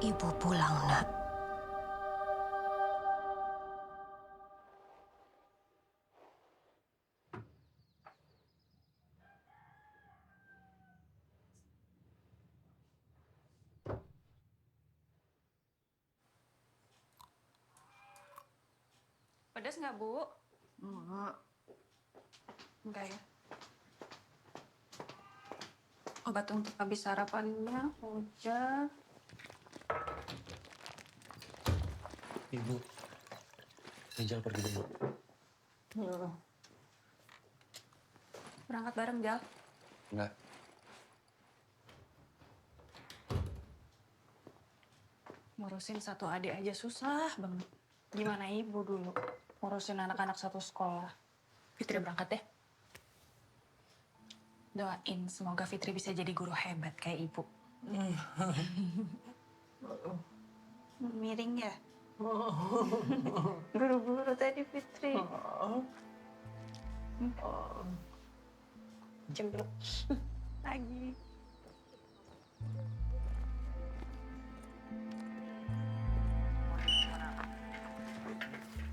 Ibu pulang, Nak. Pedas nggak, Bu? Enggak. Enggak ya. Obat untuk habis sarapannya udah. Ibu, Rijal pergi dulu. Berangkat bareng, Jal. Enggak. Ngurusin satu adik aja susah banget. Gimana ibu dulu? Ngurusin anak-anak satu sekolah. Fitri berangkat deh. Doain semoga Fitri bisa jadi guru hebat kayak ibu. Miring ya? Guru-guru tadi Fitri. Cemberut lagi.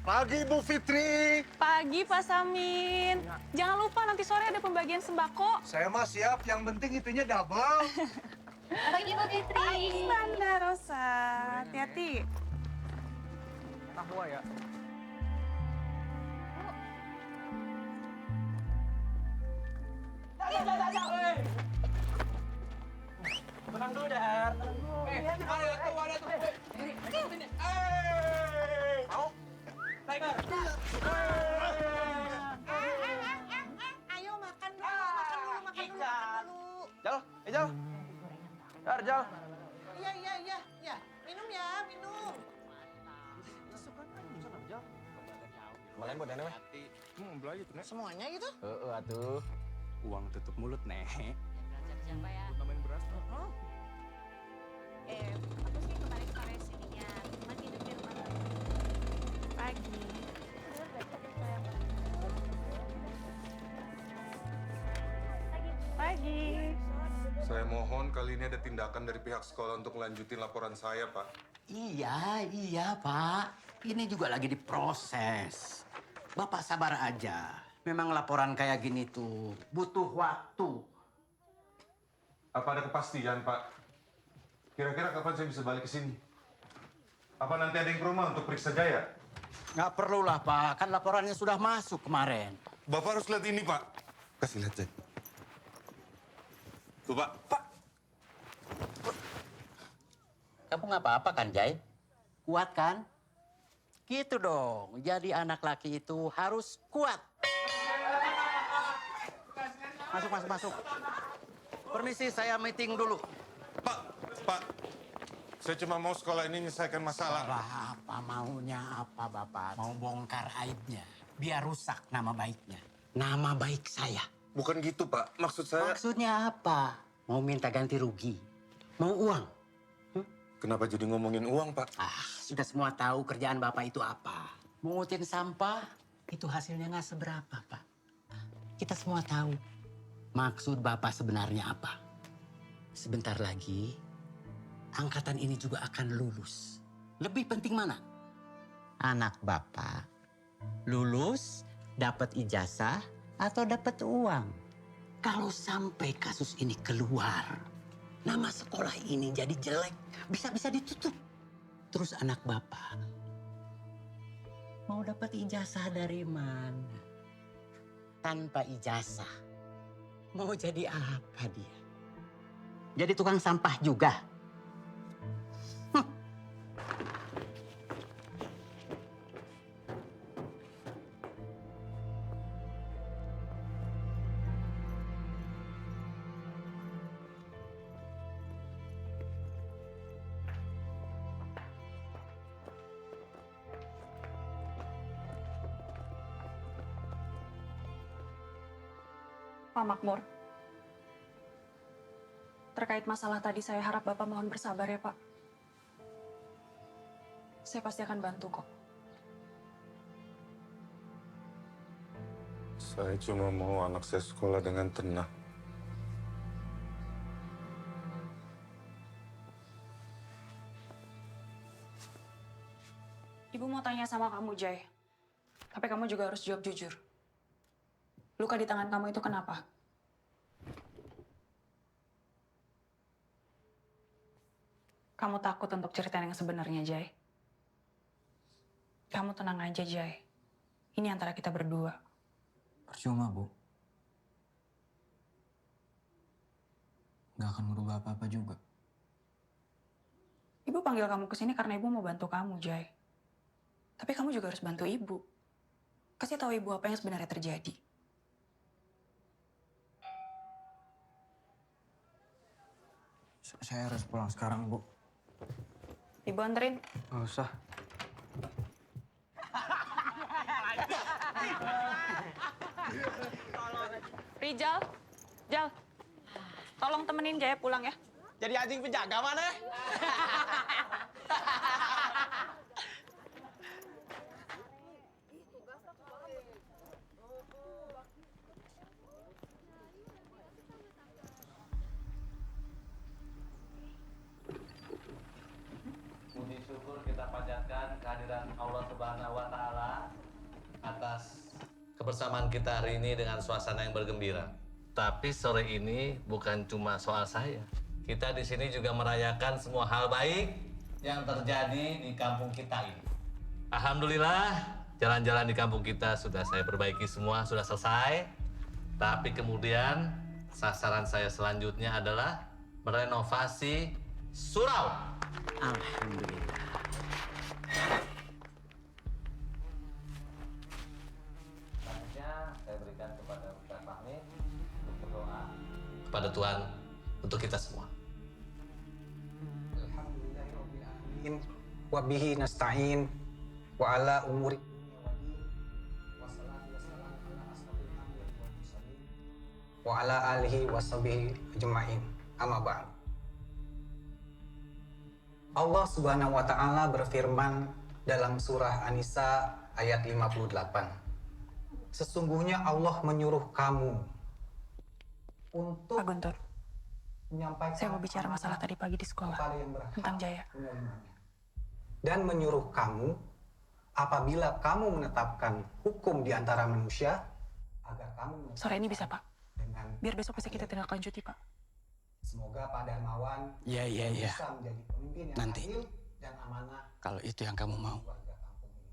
Pagi Bu Fitri. Pagi Pak Samin. Jangan lupa nanti sore ada pembagian sembako. Saya mah siap, yang penting itunya double. Pagi, Bu Fitri. Pagi Banda Rosa. Hati-hati. Tahwa ya. Tenang dulu, Dar. Ada tuh. Mau? Tiger. Ayo makan dulu. Jal, Jal. Dar, Jal. Iya. Minum ya, minum. Kembalian buat Nenek, weh. Belajar tuh, Nek. Semuanya gitu? Atuh. Uang tutup mulut, Nek. Siapa ya? Tambahin beras. Apa sih kemarin sininya? Cuma hidup di rumah. Pagi. Pagi. Saya mohon kali ini ada tindakan dari pihak sekolah untuk melanjutin laporan saya, Pak. Iya, Pak. Ini juga lagi diproses. Bapak sabar aja. Memang laporan kayak gini tuh butuh waktu. Apa ada kepastian, Pak? Kira-kira kapan saya bisa balik ke sini? Apa nanti ada yang ke rumah untuk periksa Jaya? Nggak perlulah, Pak. Kan laporannya sudah masuk kemarin. Bapak harus lihat ini, Pak. Kasih lihat, Jaya. Tuh, Pak. Pak. Kamu nggak apa-apa kan, Jai? Kuat kan? Gitu dong. Jadi anak laki itu harus kuat. Masuk. Permisi, saya meeting dulu. Pak. Saya cuma mau sekolah ini menyelesaikan masalah. Apa maunya apa, Bapak? Mau bongkar aibnya. Biar rusak nama baiknya. Nama baik saya. Bukan gitu, Pak. Maksud saya... Maksudnya apa? Mau minta ganti rugi? Mau uang? Kenapa jadi ngomongin uang, Pak? Sudah semua tahu kerjaan Bapak itu apa. Mungutin sampah, itu hasilnya nggak seberapa, Pak. Kita semua tahu maksud Bapak sebenarnya apa. Sebentar lagi, angkatan ini juga akan lulus. Lebih penting mana? Anak Bapak lulus, dapat ijazah, atau dapat uang. Kalau sampai kasus ini keluar, nama sekolah ini jadi jelek, bisa-bisa ditutup. Terus anak Bapak mau dapat ijazah dari mana? Tanpa ijazah, mau jadi apa dia? Jadi tukang sampah juga. Pak Makmur. Terkait masalah tadi saya harap Bapak mohon bersabar ya, Pak. Saya pasti akan bantu kok. Saya cuma mau anak saya sekolah dengan tenang. sama kamu, Jay. Tapi kamu juga harus jawab jujur. Luka di tangan kamu itu kenapa? Kamu takut untuk cerita yang sebenarnya, Jay? Kamu tenang aja, Jay. Ini antara kita berdua. Percuma, Bu. Nggak akan merubah apa-apa juga. Ibu panggil kamu ke sini karena ibu mau bantu kamu, Jay. Tapi kamu juga harus bantu ibu. Kasih tahu ibu apa yang sebenarnya terjadi. Saya harus pulang sekarang, Bu. Ibu anterin. Nggak usah. Rijal, Jal, tolong temenin Jaya pulang ya. Jadi anjing penjaga mana? Puji syukur kita panjatkan kehadiran Allah Subhanahu wa Ta'ala atas kebersamaan kita hari ini dengan suasana yang bergembira. Tapi sore ini bukan cuma soal saya. Kita di sini juga merayakan semua hal baik yang terjadi di kampung kita ini. Alhamdulillah, jalan-jalan di kampung kita sudah saya perbaiki semua, sudah selesai. Tapi kemudian sasaran saya selanjutnya adalah merenovasi surau. Alhamdulillah. Selanjutnya saya berikan kepada Ustaz Fahmi untuk berdoa kepada Tuhan untuk kita semua. Alhamdulillahirrahmanirrahim. Wa bihi nasta'in wa ala umuri wa ala alihi wa sahbihi ajma'in. Amma ba'd. Allah Subhanahu wa Ta'ala berfirman dalam surah An-Nisa ayat 58. Sesungguhnya Allah menyuruh kamu untuk Pak Guntur, menyampaikan saya mau bicara masalah tadi pagi di sekolah kepada yang berhak tentang Jaya. menerimanya. Dan menyuruh kamu apabila kamu menetapkan hukum di antara manusia agar kamu Sore ini bisa, Pak? dengan Biar besok bisa kita tindak lanjuti, Pak. semoga Pak Darmawan Iya. bisa menjadi pemimpin yang Nanti. adil dan amanah Kalau itu yang kamu mau, warga kampung ini.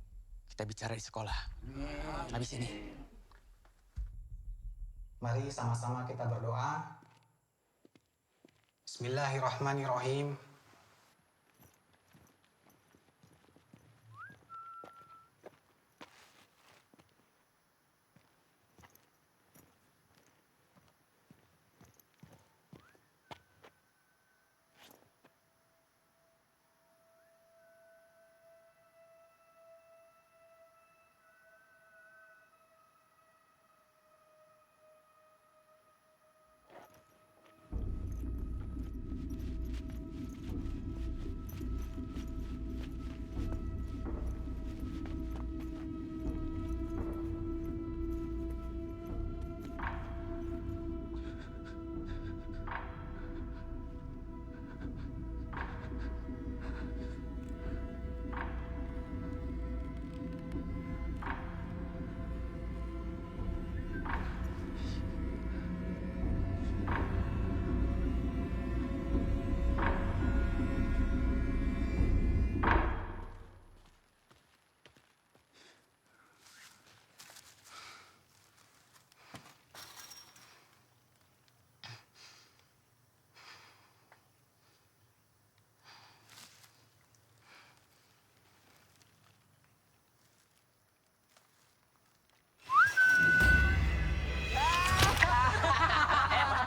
kita bicara di sekolah. Habis ini. Mari sama-sama kita berdoa. Bismillahirrahmanirrahim.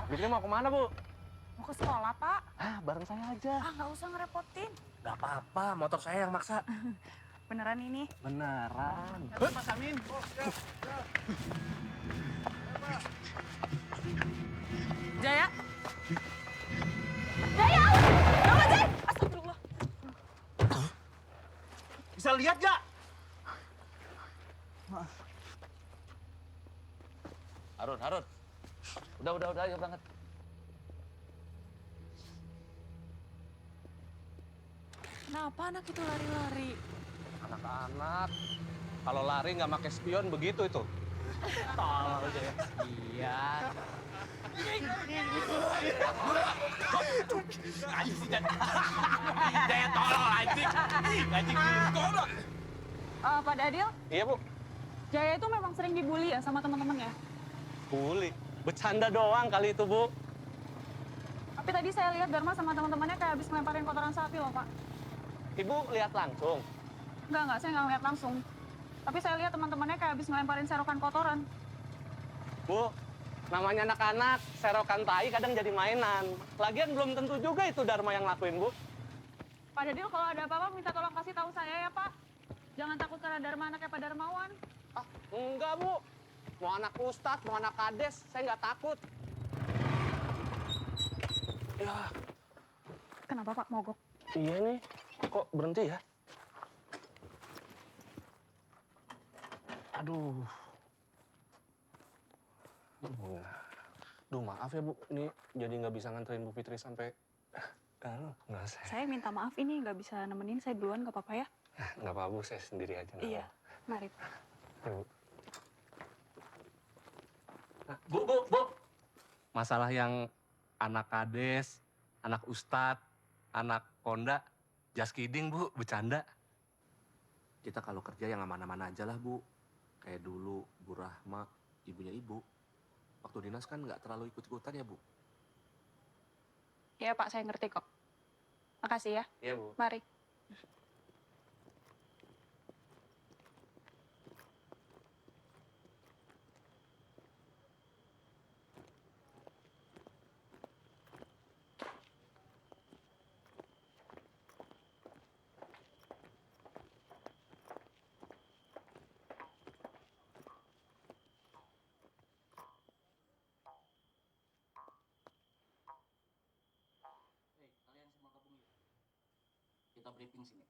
Bikri mau kemana, Bu? Mau ke sekolah, Pak? Ah, bareng saya aja. Ah, nggak usah ngerepotin. Gak apa-apa, motor saya yang maksa. Beneran ini? Beneran. Mas Amin. Jaya? Jaya! Bapak Jaya! Astagfirullah. Bisa lihat gak? Harun. Udah, ayo banget. Kenapa anak itu lari-lari? Anak-anak, kalau lari nggak pakai spion begitu itu. Tolong aja ya. Iya. Anjing sih jadi. Jaya tolong anjing. Anjing goblok. Pak Dadil, Iya, Bu. Jaya itu memang sering dibully ya sama teman-temannya. Bully. Bercanda doang kali itu, Bu. Tapi tadi saya lihat Dharma sama teman-temannya kayak habis ngelemparin kotoran sapi loh, Pak. Ibu lihat langsung. Enggak, saya nggak ngeliat langsung. Tapi saya lihat teman-temannya kayak habis ngelemparin serokan kotoran. Bu, namanya anak-anak, serokan tai kadang jadi mainan. Lagian belum tentu juga itu Dharma yang lakuin, Bu. Pak Dadil, kalau ada apa-apa minta tolong kasih tahu saya ya, Pak. Jangan takut karena Dharma anaknya Pak Darmawan. Ah, enggak, Bu. Mau anak ustadz, mau anak kades, saya nggak takut. Ya, Kenapa, Pak, mogok? iya nih. Kok berhenti ya? Aduh. Duh, maaf ya, Bu. Ini jadi nggak bisa nganterin Bu Fitri sampai... nggak saya. Saya minta maaf ini nggak bisa nemenin saya duluan, nggak apa-apa ya? Nggak apa-apa, Bu. Saya sendiri aja. Iya, mari, Pak. Ya, Bu. Bu. Masalah yang anak kades, anak ustadz, anak konda, just kidding, Bu. Bercanda. Kita kalau kerja yang aman-aman aja lah, Bu. Kayak dulu Bu Rahma, ibunya Ibu. Waktu dinas kan nggak terlalu ikut-ikutan ya, Bu? Iya, Pak, saya ngerti kok. Makasih ya. Iya, Bu. Mari. Kalian semua gabung yuk. Kita briefing sini.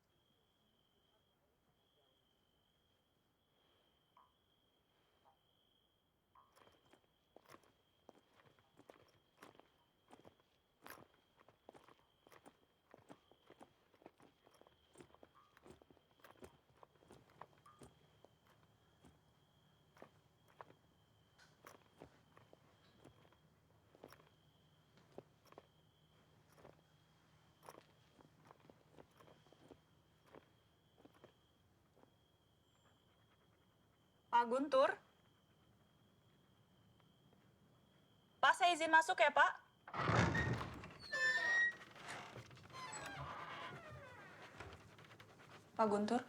Pak Guntur. Pak, saya izin masuk ya, Pak. Pak Guntur.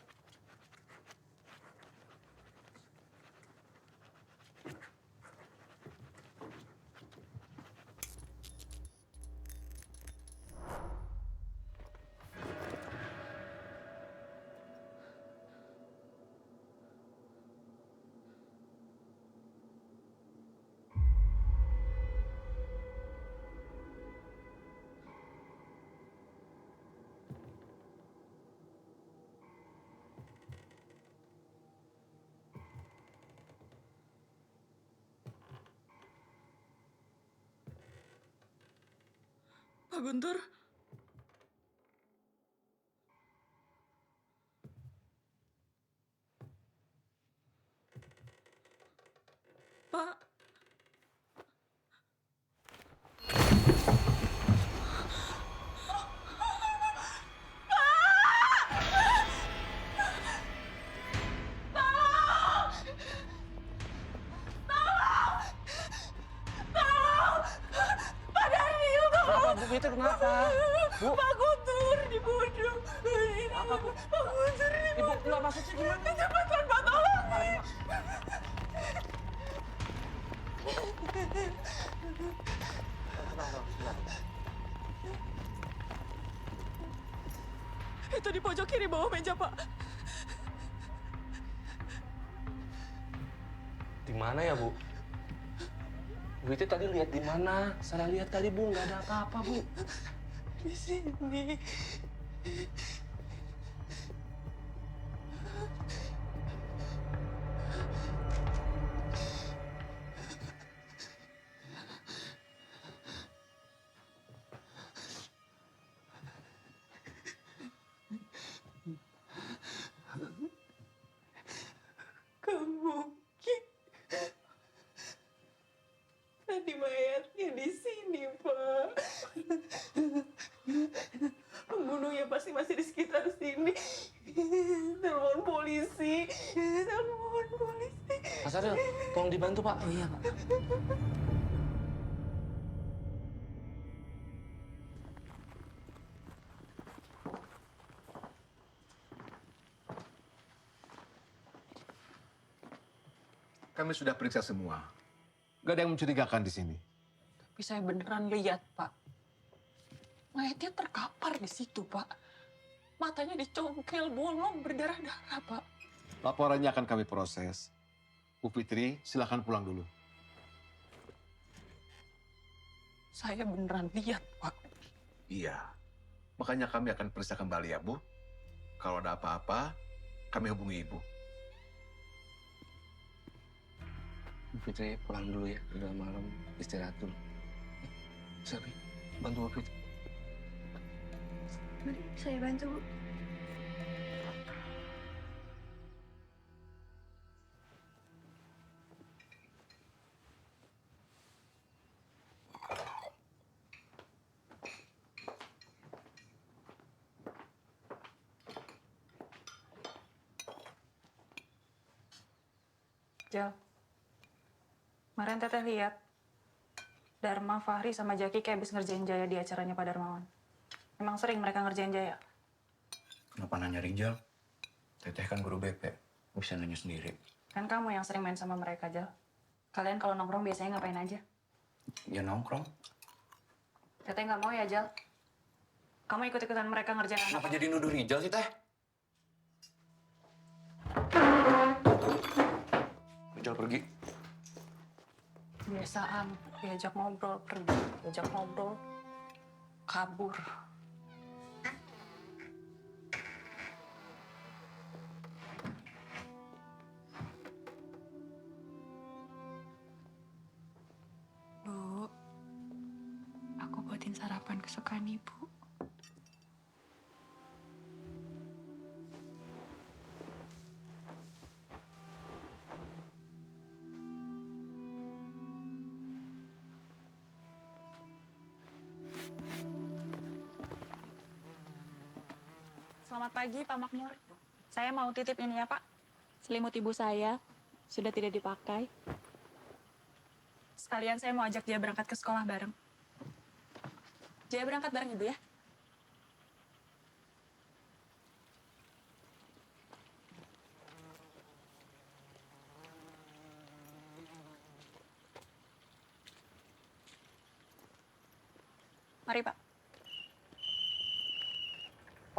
Pak Guntur. Pak. Kenapa, Bu Fitri? Kenapa? Bu? Pak Guntur dibunuh. Apa, Bu? Pak Guntur dibunuh. Ibu, nggak maksudnya gimana? Cepetan, Pak, tolong. Itu di pojok kiri bawah meja, Pak. Di mana ya, Bu? Bu itu tadi lihat di mana? Saya lihat tadi, Bu, nggak ada apa-apa, Bu. Di sini. tadi mayatnya di sini, Pak. Pembunuhnya pasti masih di sekitar sini. Telepon polisi. Telepon polisi. Mas Adel, tolong dibantu, Pak. Oh iya, Pak. Kami sudah periksa semua. Gak ada yang mencurigakan di sini. Tapi saya beneran lihat, Pak. Mayatnya terkapar di situ, Pak. Matanya dicongkel, bolong, berdarah-darah, Pak. Laporannya akan kami proses. Bu Fitri, silakan pulang dulu. Saya beneran lihat, Pak. Iya. Makanya kami akan periksa kembali ya, Bu. Kalau ada apa-apa, kami hubungi Ibu. Bu Fitri pulang dulu ya, udah malam istirahat dulu. Sabi, bantu Bu Fitri. Mari saya bantu, Bu. Jal, kemarin Teteh lihat Dharma, Fahri, sama Jaki kayak habis ngerjain Jaya di acaranya Pak Darmawan. Emang sering mereka ngerjain Jaya? Kenapa nanya Rijal? Teteh kan guru BP, bisa nanya sendiri. Kan kamu yang sering main sama mereka, Jal. Kalian kalau nongkrong biasanya ngapain aja? Ya nongkrong. Teteh nggak mau ya, Jal? Kamu ikut-ikutan mereka ngerjain anak. Kenapa jadi nuduh Rijal sih, Teh? Rijal pergi. Biasaan, diajak ngobrol, pergi. Diajak ngobrol, kabur. Bu, aku buatin sarapan kesukaan Ibu. Selamat pagi, Pak Makmur. Saya mau titip ini ya, Pak. Selimut ibu saya sudah tidak dipakai. Sekalian saya mau ajak dia berangkat ke sekolah bareng. Dia berangkat bareng Ibu ya. Mari, Pak.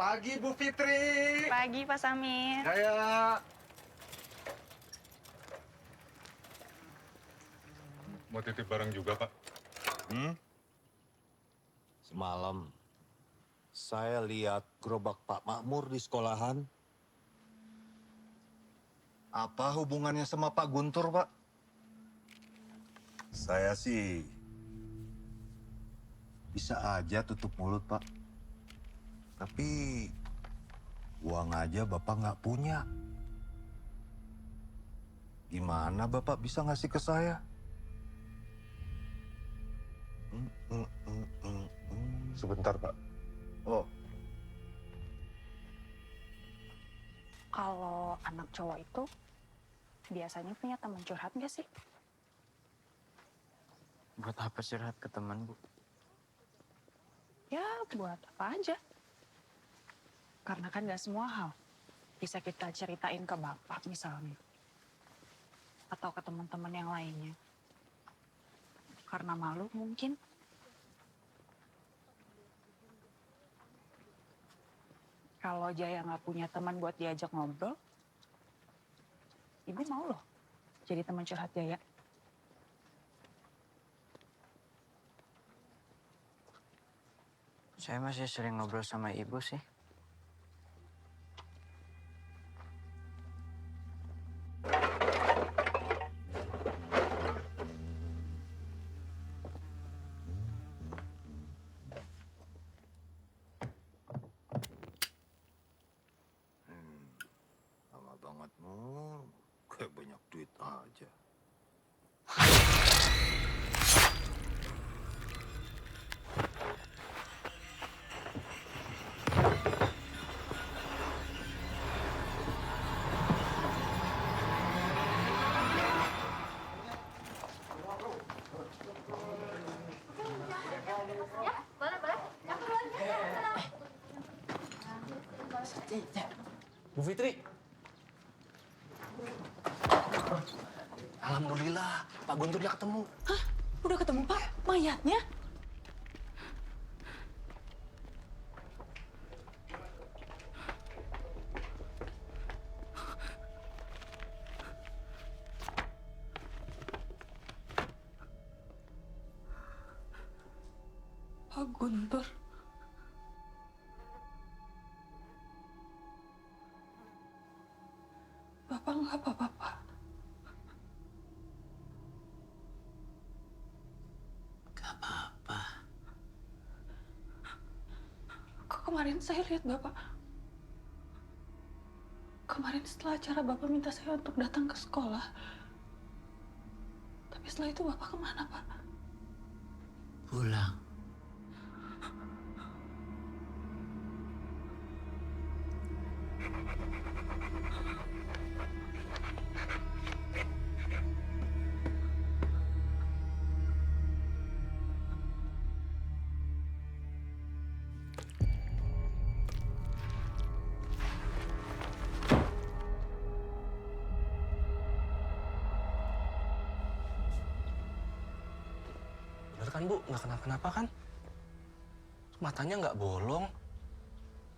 Pagi, Bu Fitri. Pagi, Pak Samir. Saya mau titip barang juga, Pak. Semalam, saya lihat gerobak Pak Makmur di sekolahan. Apa hubungannya sama Pak Guntur, Pak? Saya sih bisa aja tutup mulut, Pak. Tapi uang aja Bapak nggak punya. Gimana Bapak bisa ngasih ke saya? Sebentar, Pak. Oh, Kalau anak cowok itu biasanya punya teman curhat nggak sih? Buat apa curhat ke teman, Bu? Ya, buat apa aja. Karena kan nggak semua hal bisa kita ceritain ke bapak misalnya. Atau ke teman-teman yang lainnya. Karena malu mungkin. Kalau Jaya nggak punya teman buat diajak ngobrol, Ibu mau loh jadi teman curhat Jaya. Saya masih sering ngobrol sama Ibu sih. lama banget kayak banyak duit aja. Bu Fitri. Alhamdulillah, Pak Gunturnya ketemu. Hah? Udah ketemu, Pak? Mayatnya? Pak Guntur. Bapak nggak apa-apa, Pak. Gak apa-apa. Kok kemarin saya lihat Bapak? Kemarin setelah acara Bapak minta saya untuk datang ke sekolah. Tapi setelah itu Bapak kemana, Pak? Pulang. Bener kan, Bu? Nggak kenapa-kenapa kan? Matanya nggak bolong.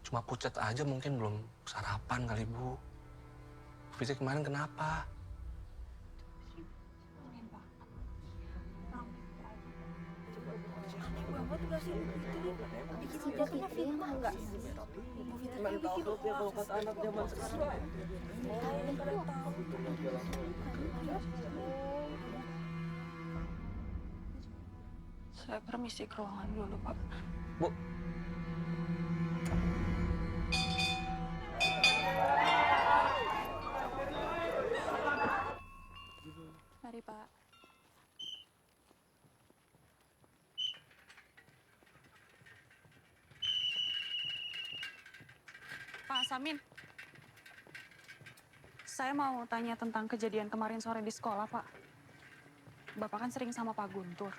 Cuma pucat aja, mungkin belum sarapan kali, Bu. Bu Fitri kemarin kenapa? Saya permisi ke ruangan dulu, Pak. Bu. Mari, Pak. Pak Samin. Saya mau tanya tentang kejadian kemarin sore di sekolah, Pak. Bapak kan sering sama Pak Guntur.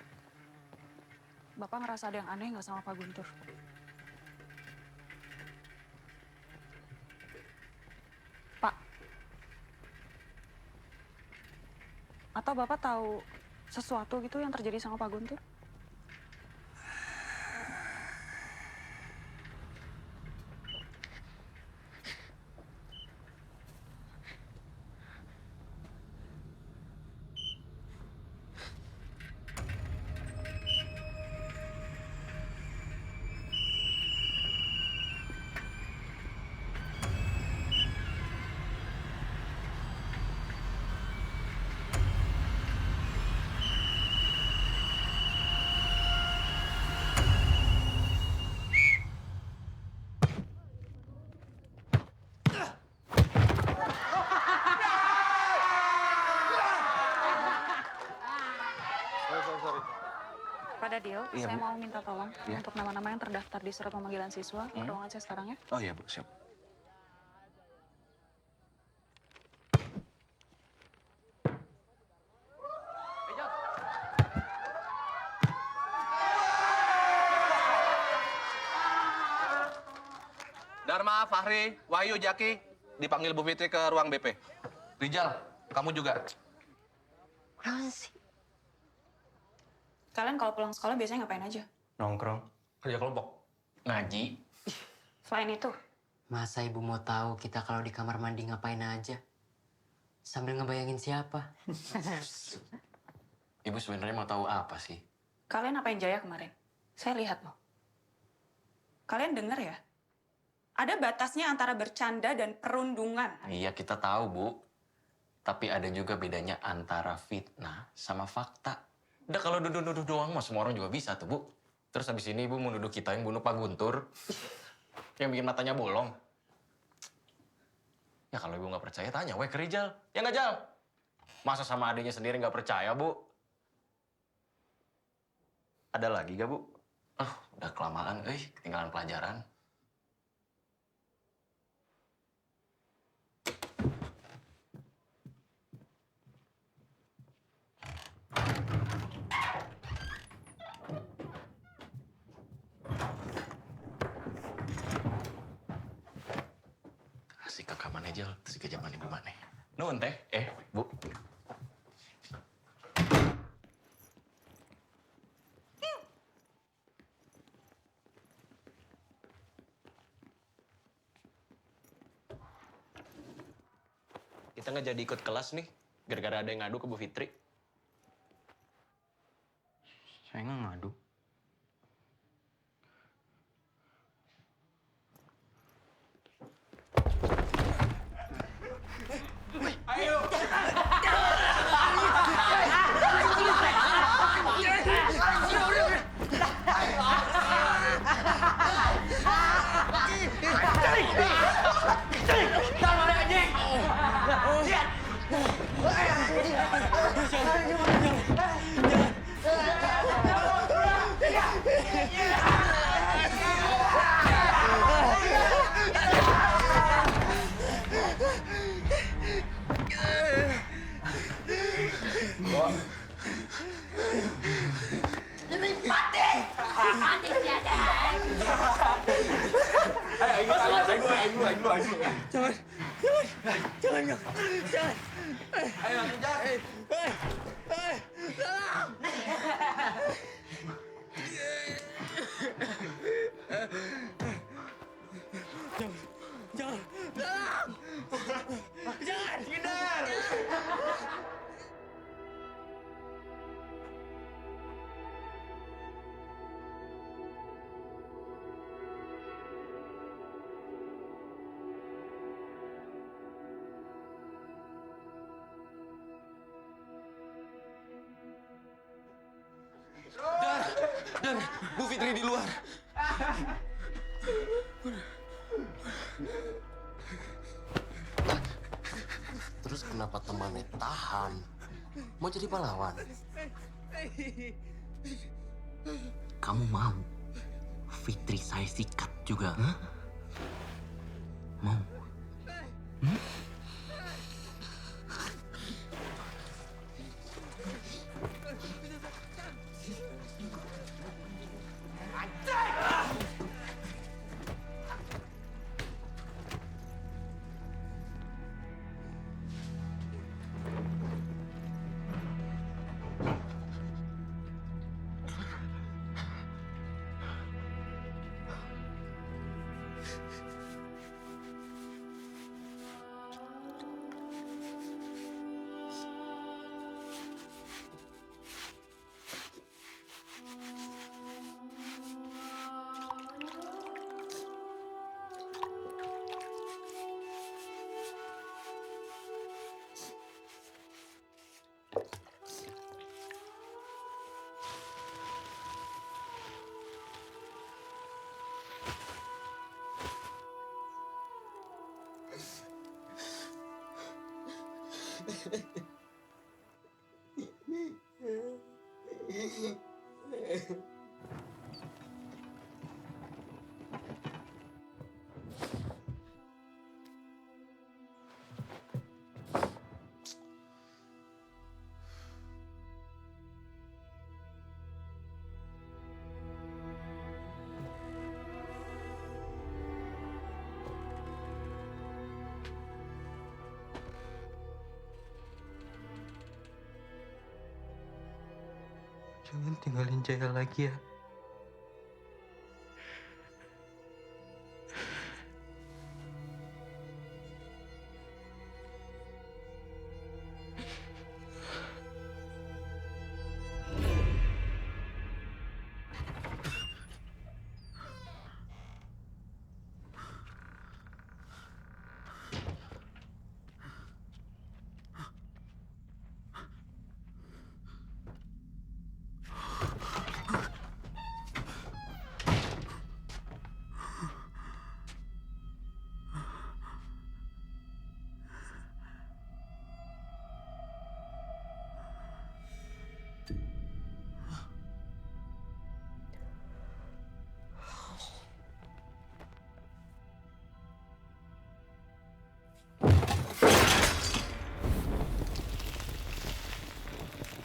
Bapak ngerasa ada yang aneh nggak sama Pak Guntur? Pak. Atau Bapak tahu sesuatu gitu yang terjadi sama Pak Guntur? Pak Dadil, Iya, saya Bu. mau minta tolong Iya. untuk nama-nama yang terdaftar di surat pemanggilan siswa ke ruangan saya sekarang ya. Oh iya, Bu, siap. Dharma, Fahri, Wahyu, Jaki, dipanggil Bu Fitri ke ruang BP. Rijal, kamu juga. Kenapa sih? Kalian kalau pulang sekolah biasanya ngapain aja? Nongkrong. Kerja kelompok. Ngaji. Selain itu, Masa ibu mau tahu kita kalau di kamar mandi ngapain aja? Sambil ngebayangin siapa? Ibu sebenarnya mau tahu apa sih? kalian apain Jaya kemarin? Saya lihat loh. Kalian dengar ya? Ada batasnya antara bercanda dan perundungan. Iya, kita tahu, Bu. Tapi ada juga bedanya antara fitnah sama fakta. Udah kalau nuduh-nuduh doang mah semua orang juga bisa tuh, Bu. Terus habis ini Ibu mau nuduh kita yang bunuh Pak Guntur. Yang bikin matanya bolong. Ya kalau Ibu nggak percaya, tanya we ke Rijal. Ya nggak, Jal? Masa sama adiknya sendiri nggak percaya, Bu? Ada lagi gak, Bu? Udah kelamaan, ketinggalan pelajaran. si kakak mana aja, si ke zaman ibu mana. Nuhun teh, Bu. Kita nggak jadi ikut kelas nih, gara-gara ada yang ngadu ke Bu Fitri. Saya nggak ngadu. Dan Bu Fitri di luar. Terus kenapa temannya tahan? Mau jadi pahlawan? Kamu mau Fitri saya sikat juga? Mau? Jangan tinggalin Jaya lagi ya.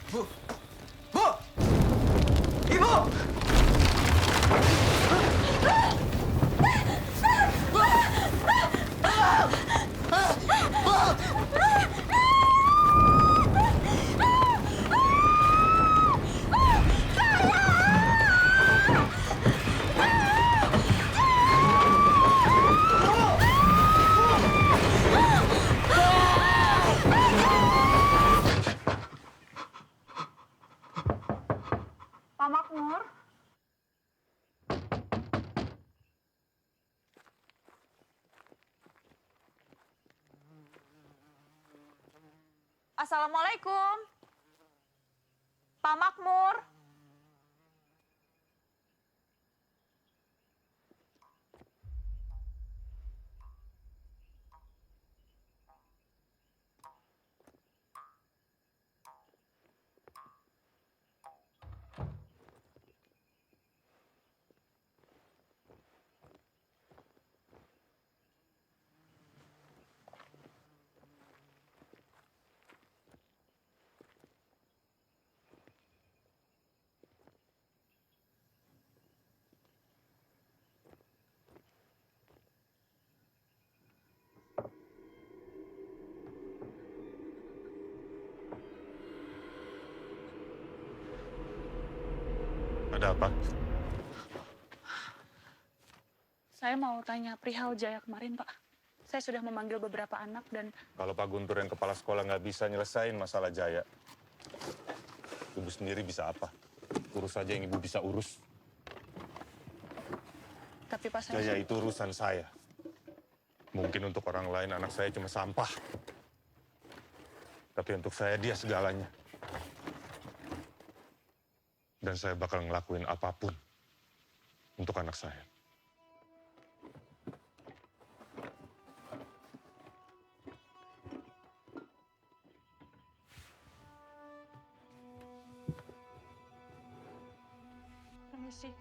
Bu! Bu! Ibu! Pak Makmur. Assalamualaikum. Pak Makmur. Ada apa? Saya mau tanya perihal Jaya kemarin, Pak. Saya sudah memanggil beberapa anak dan... Kalau Pak Guntur yang kepala sekolah nggak bisa nyelesain masalah Jaya, Ibu sendiri bisa apa? Urus saja yang Ibu bisa urus. Tapi Pak, saya... Jaya itu urusan saya. Mungkin untuk orang lain anak saya cuma sampah. Tapi untuk saya dia segalanya. Dan saya bakal ngelakuin apapun untuk anak saya. Permisi.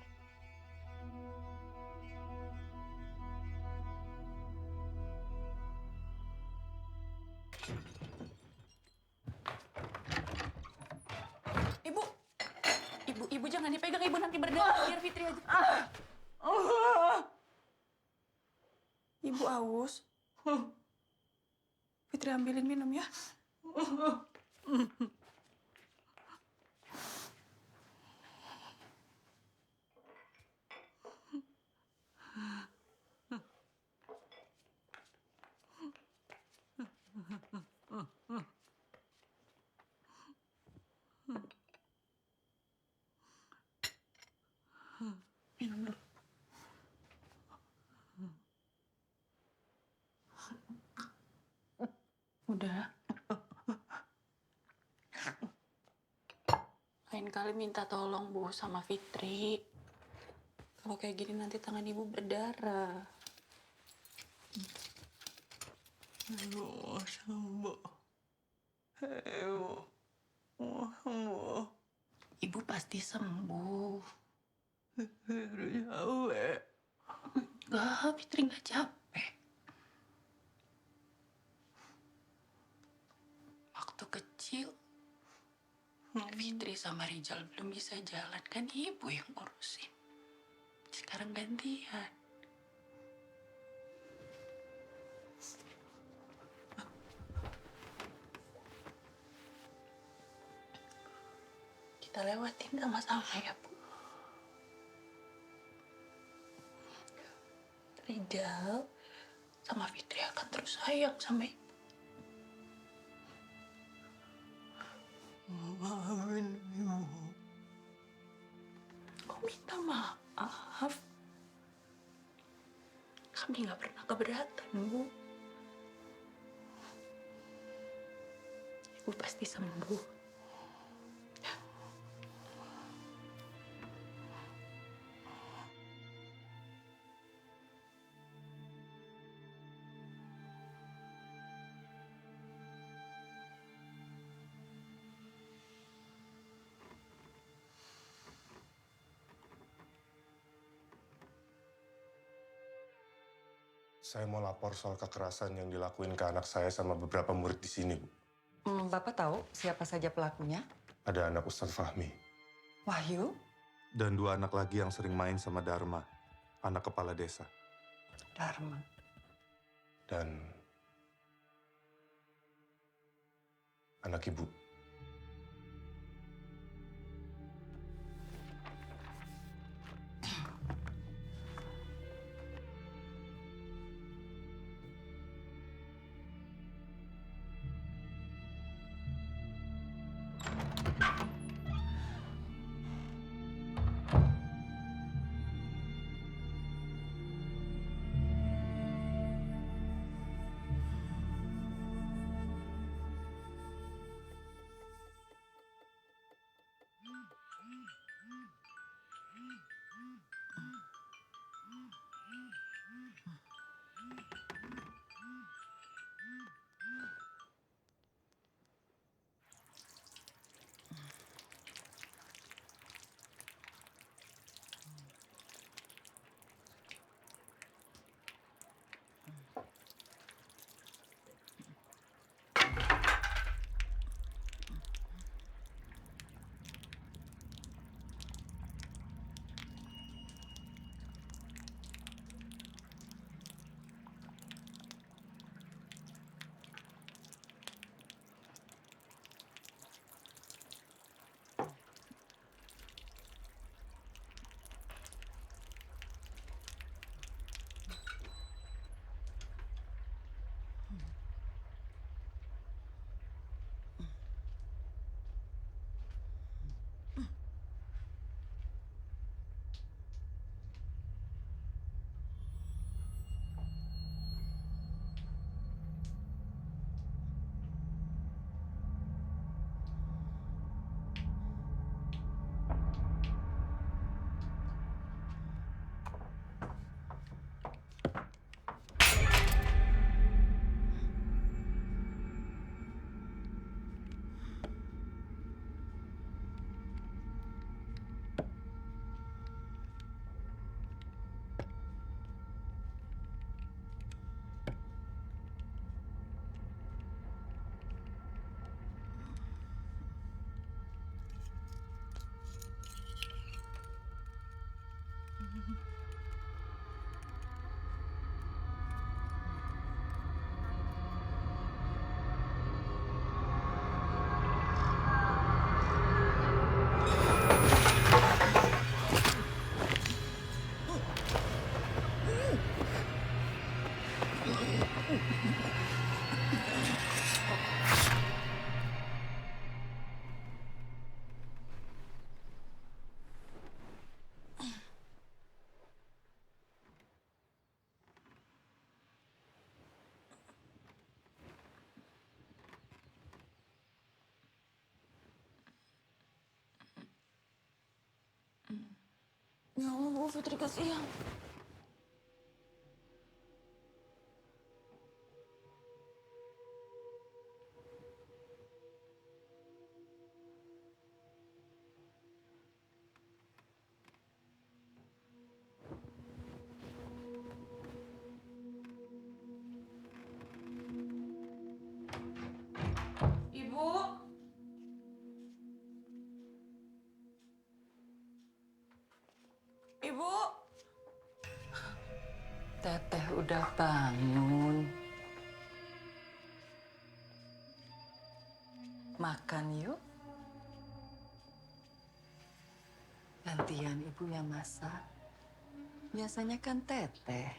Ibu jangan dipegang, Ibu nanti berdarah. Biar Fitri aja. Ibu aus. Fitri ambilin minum ya. Minum dulu. Udah. Lain kali minta tolong, Bu, sama Fitri. Kalau kayak gini nanti tangan Ibu berdarah. Aduh, sembuh. Sembuh. Ibu pasti sembuh. Fitri capek. Enggak, Fitri nggak capek. Waktu kecil, Fitri sama Rizal belum bisa jalan, kan Ibu yang ngurusin. Sekarang gantian. Kita lewatin sama-sama ya, Bu. Rizal sama Fitri akan terus sayang sama Ibu. Maafin Ibu. Kok minta maaf? Kami nggak pernah keberatan, Bu. Ibu pasti sembuh. Saya mau lapor soal kekerasan yang dilakuin ke anak saya sama beberapa murid di sini, Bu. Bapak tahu siapa saja pelakunya? Ada anak Ustadz Fahmi. Wahyu? Dan 2 anak lagi yang sering main sama Dharma, anak kepala desa. Dharma. Dan anak Ibu. Ya Allah, Bu Fitri kasihan. Ibu. Ibu. Teteh udah bangun. Makan yuk. Gantian ibu yang masak. Biasanya kan teteh.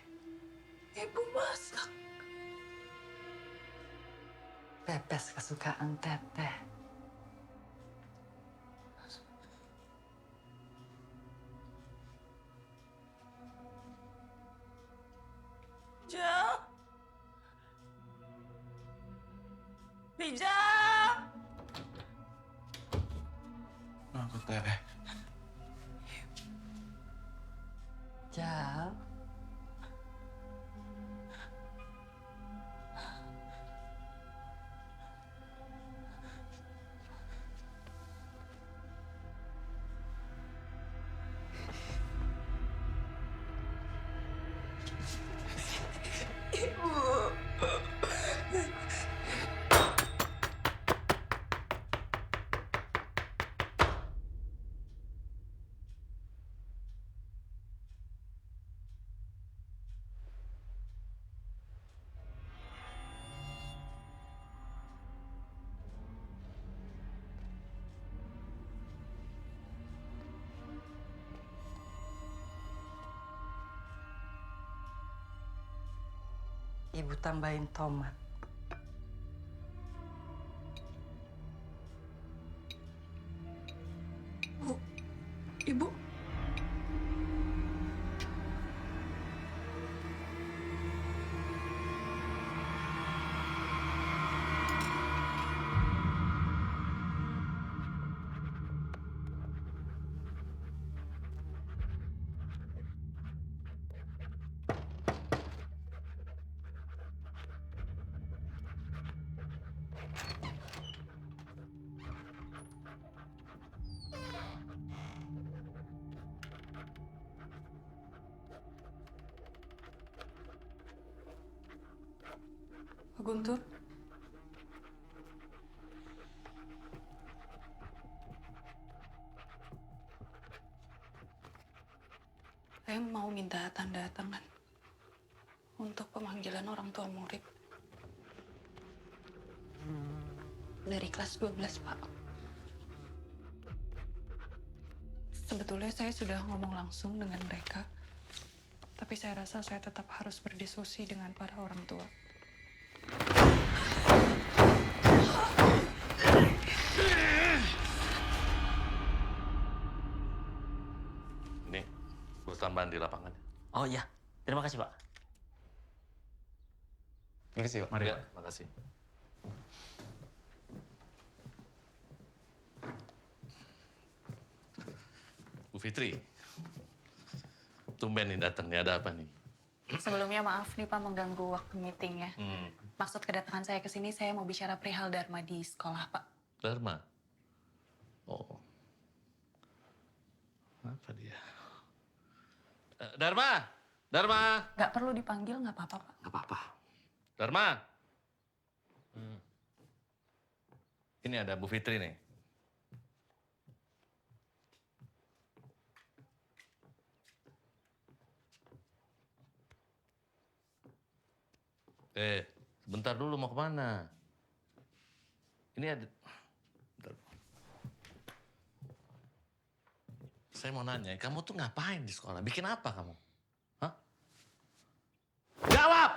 Ibu masak. Pepes kesukaan teteh. Jal. Rijal. Aku teh. Jal. Ibu tambahin tomat. Bu, Ibu. Pak Guntur. Saya mau minta tanda tangan untuk pemanggilan orang tua murid. Dari kelas 12, Pak. Sebetulnya saya sudah ngomong langsung dengan mereka, tapi saya rasa saya tetap harus berdiskusi dengan para orang tua. Ini gue tambahan di lapangan. Oh iya, terima kasih Pak. Terima kasih Pak. Mari, Pak. Terima kasih. Bu Fitri, tumben nih datang nih, ada apa nih? Sebelumnya maaf nih Pak mengganggu waktu meetingnya. Maksud kedatangan saya ke sini, saya mau bicara perihal Dharma di sekolah, Pak. Dharma? Oh. Apa dia? Dharma! Dharma! Nggak perlu dipanggil, nggak apa-apa, Pak. Nggak apa-apa. Dharma! Ini ada Bu Fitri nih. Sebentar dulu mau kemana? Ini ada... Bentar. Saya mau nanya, kamu tuh ngapain di sekolah? Bikin apa kamu? Hah? Jawab!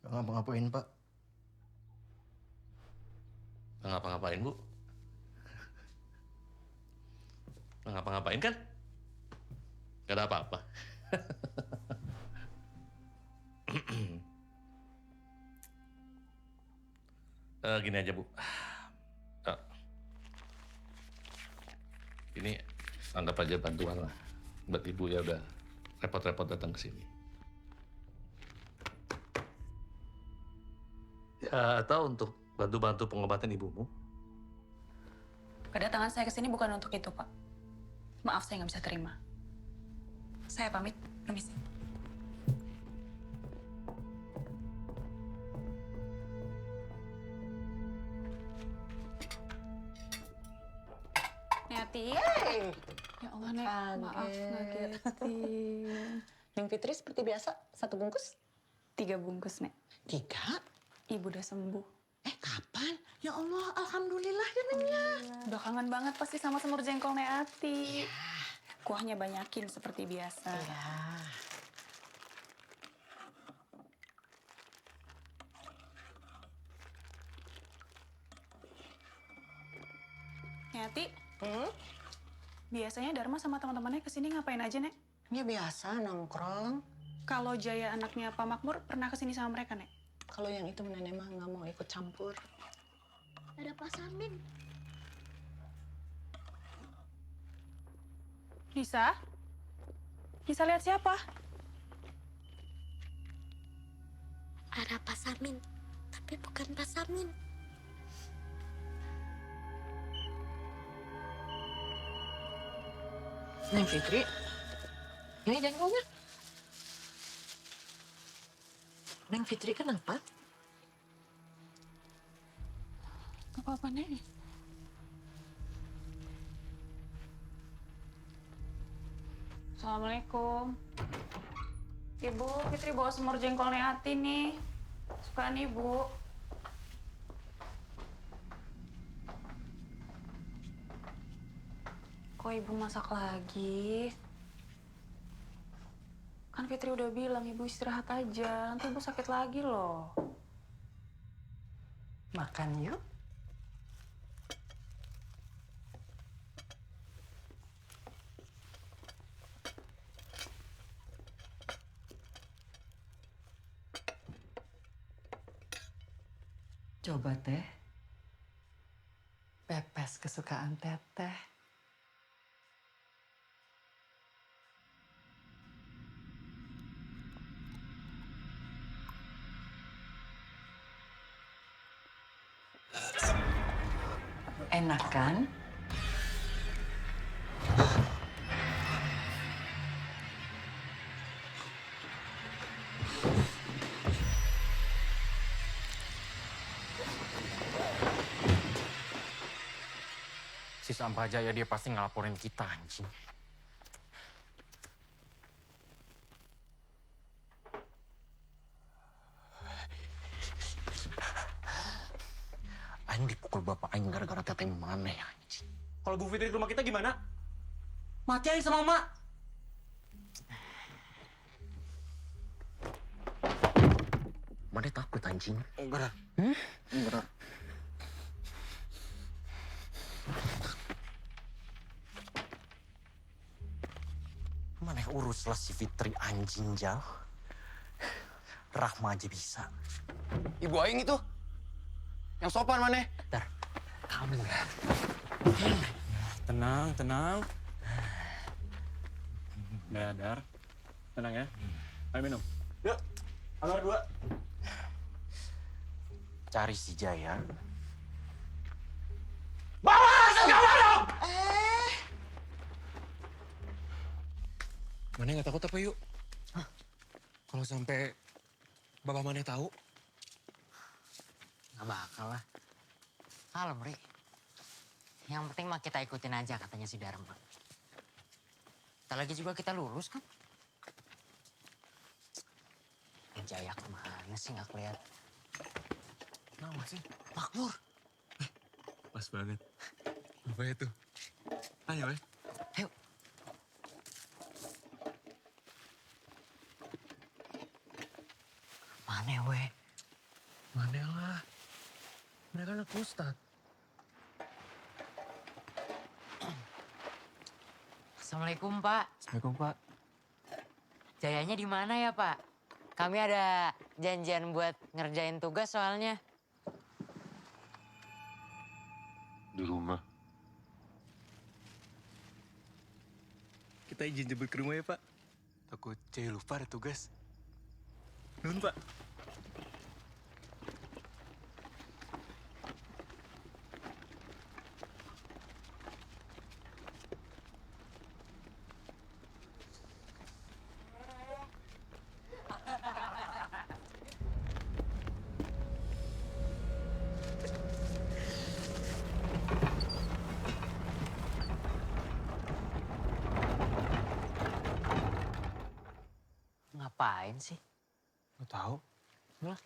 Nggak ngapa-ngapain Pak. Nggak ngapa-ngapain, Bu? Nggak ngapa-ngapain kan? Nggak ada apa-apa. Gini aja, Bu. Ini anggap aja bantuan lah. Buat ibu ya udah repot-repot datang ke sini. Ya, atau untuk bantu-bantu pengobatan ibumu. Kedatangan saya ke sini bukan untuk itu, Pak. Maaf, saya nggak bisa terima. Saya pamit, permisi. Neti. Ya Allah, Nek. Maaf, ngagetin. Neng Fitri seperti biasa, 1 bungkus? 3 bungkus, Nek. 3? Ibu udah sembuh. Kapan? Ya Allah, alhamdulillah ya Neng ya. Udah kangen banget pasti sama semur jengkol Neati. Kuahnya banyakin seperti biasa. Neati, biasanya Dharma sama teman-temannya kesini ngapain aja, Nek? Ya biasa, nongkrong. Kalau Jaya anaknya Pak Makmur pernah kesini sama mereka, Nek? Kalau yang itu nenek mah nggak mau ikut campur. Ada Pak Samin. Nisa? Nisa lihat siapa? Ada Pak Samin. Tapi bukan Pak Samin. Neng Fitri, ini jengkolnya. Neng Fitri kenapa? Gak apa-apa, Nek. Assalamualaikum. Ibu, Fitri bawa semur jengkol Neati nih. Sukaan Ibu. Kok Ibu masak lagi? Kan Fitri udah bilang Ibu istirahat aja. Nanti Ibu sakit lagi loh. Makan yuk. Coba teh. Pepes kesukaan teteh. Enak kan? Si Sampajaya dia pasti ngelaporin kita, anjing. Aing dipukul bapak Aing gara-gara teteh mana ya, anjing. Kalau Bu Fitri ke rumah kita gimana? Mati aja sama Mak. Mana takut, anjing? Enggak. Enggak. Mana uruslah si Fitri, anjing jauh. Rahma aja bisa. Ibu Aing itu. Yang sopan mana? Dar, kamu ya. Tenang, tenang. Udah, Dar. Tenang ya. Ayo minum. Yuk, Anwar 2. Cari si Jaya. Bawa langsung ke warung! Mana nggak takut apa yuk? Kalau sampai Bapak Mane tahu? Nggak bakal lah. Kalem, Ri. Yang penting mah kita ikutin aja katanya si Dharma. Ntar lagi juga kita lulus kan? Jaya kemana sih nggak kelihatan? Kenapa sih? Makmur. Pas banget. Apa itu? Ayo, Ayo. Mana weh? Mana lah? Mereka anak Ustad. Assalamualaikum, Pak. Assalamualaikum, Pak. Jayanya di mana ya, Pak? Kami ada janjian buat ngerjain tugas soalnya. Di rumah. kita izin jemput ke rumah ya, Pak. Takut Cewek lupa ada tugas. Nuhun, Pak. Ngapain sih? Nggak tahu. Lah.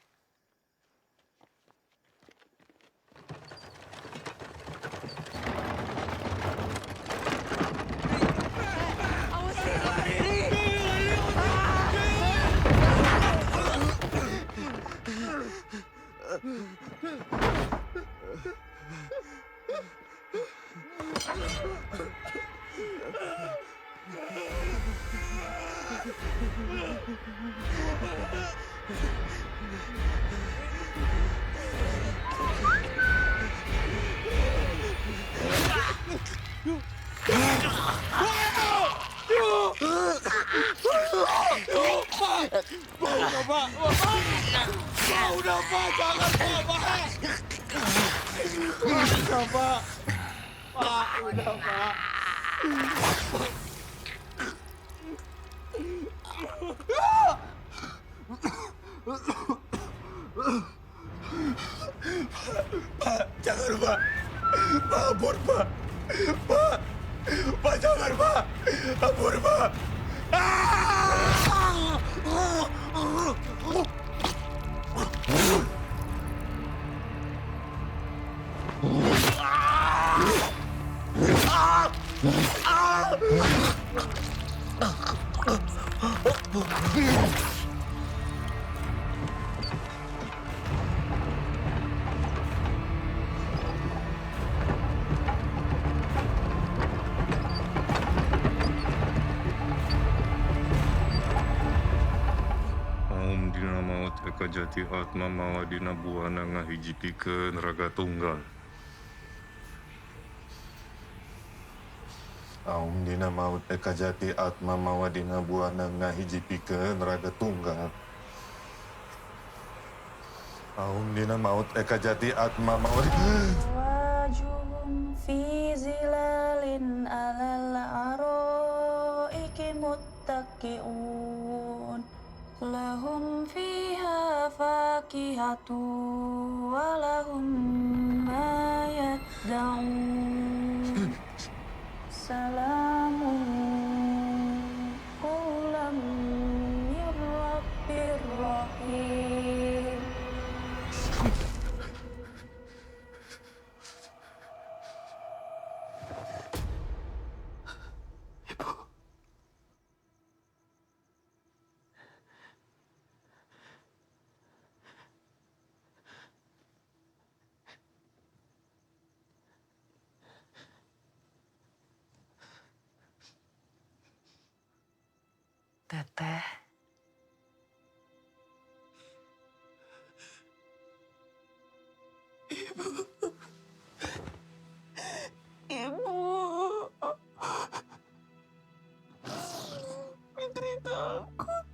Udah, Pak. Jangan, Pak. Udah, Pak. Pak, udah, Pak. Pak, jangan, Pak. Pak, ampun, Pak. Pak. Pak, jangan, Pak. Ampun, Pak. Aum dina maut eka jati atma mawa dina buana ngahijipikeun raga tunggal. Aum dina maut eka jati atma mawa dina buana ngahijipikeun raga tunggal. Aum dina maut eka jati atma mawa Wajuhum fi zilalin alal aroiki muttaqiun. Lahum fiha fakihatu wa lahum ma yad'un. Salamun qawlan min rabbir rahim. Teteh. Ibu. Fitri takut.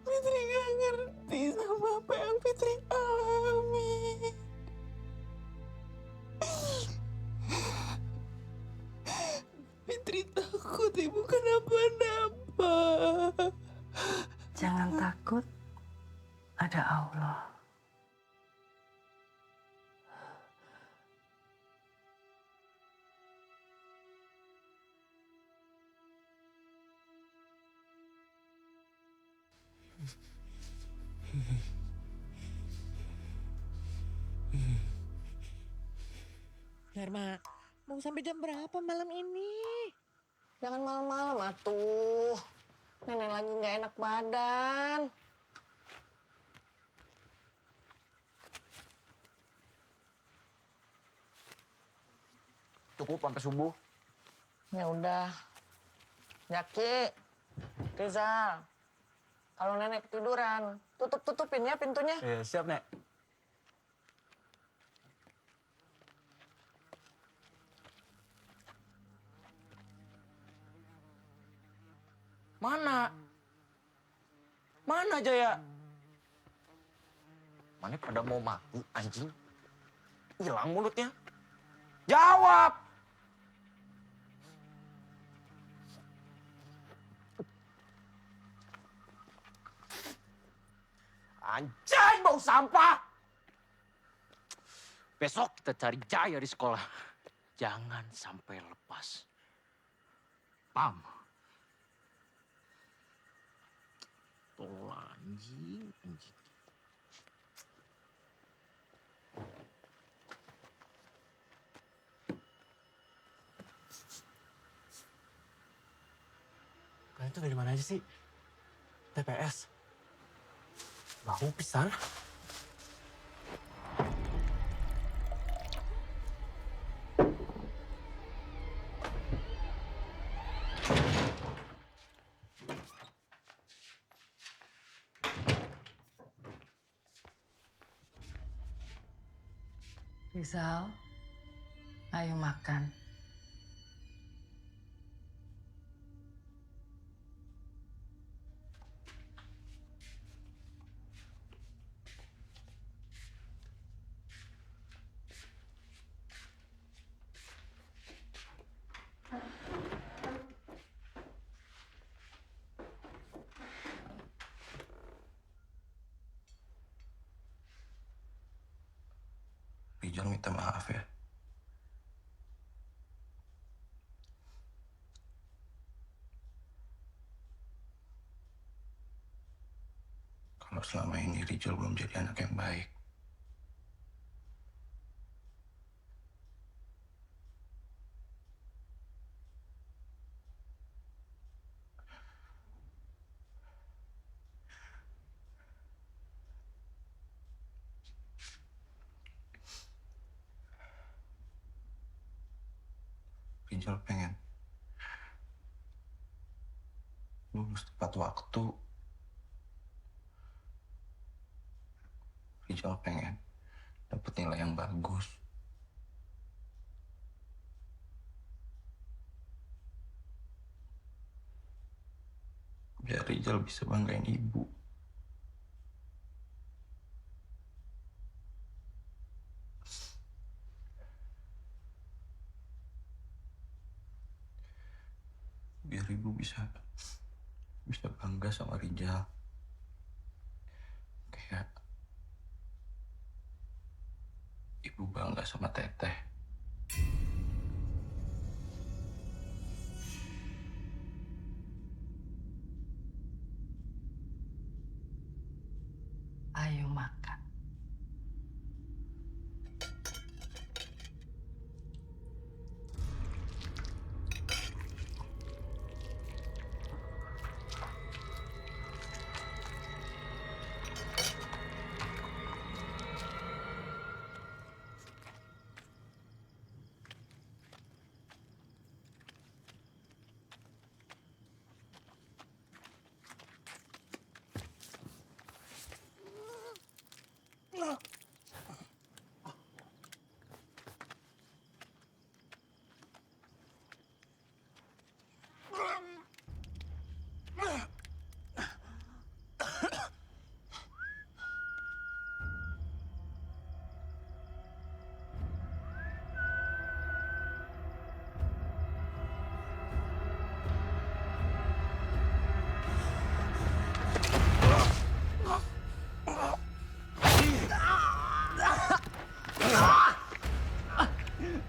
Fitri gak ngerti sama apa yang Fitri alami. Fitri takut ibu kenapa-napa. Jangan takut, ada Allah. Dharma, mau sampai jam berapa malam ini? Jangan malam-malam atuh. Nenek lagi nggak enak badan. Cukup sampai subuh. Ya udah. Jaki, Rizal, kalau nenek ketiduran, tutupin ya pintunya. Siap, Nek. aja ya. Mana pada mau mati, anjing? Hilang mulutnya. Jawab! Anjay, bau sampah! Besok kita cari Jaya di sekolah. Jangan sampai lepas. Pam. Tuh anjing, anjing. Kalian tuh dari mana aja sih? TPS. Bau pisan. Rizal, ayo makan. Rijal minta maaf ya. Kalau selama ini Rijal belum jadi anak yang baik. Rijal pengen lulus tepat waktu. Rijal pengen dapat nilai yang bagus. Biar Rijal bisa banggain ibu. Biar ibu bisa bangga sama Rijal. Kayak ibu bangga sama Teteh. Ayo makan.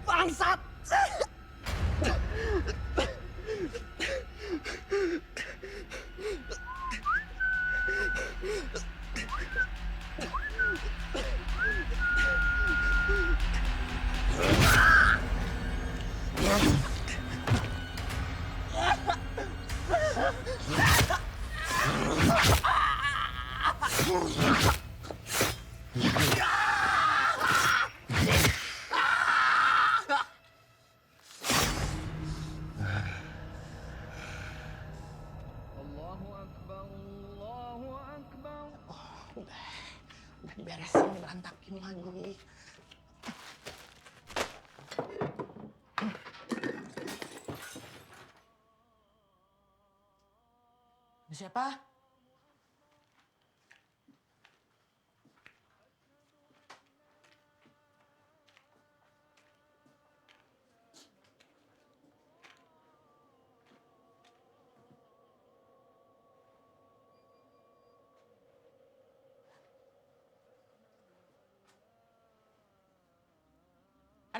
Bangsat! Udah beresin, berantakin lagi. Siapa?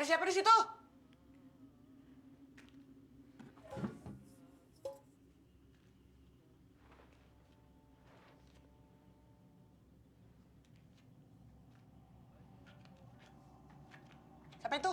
Ada siapa di situ? Siapa itu?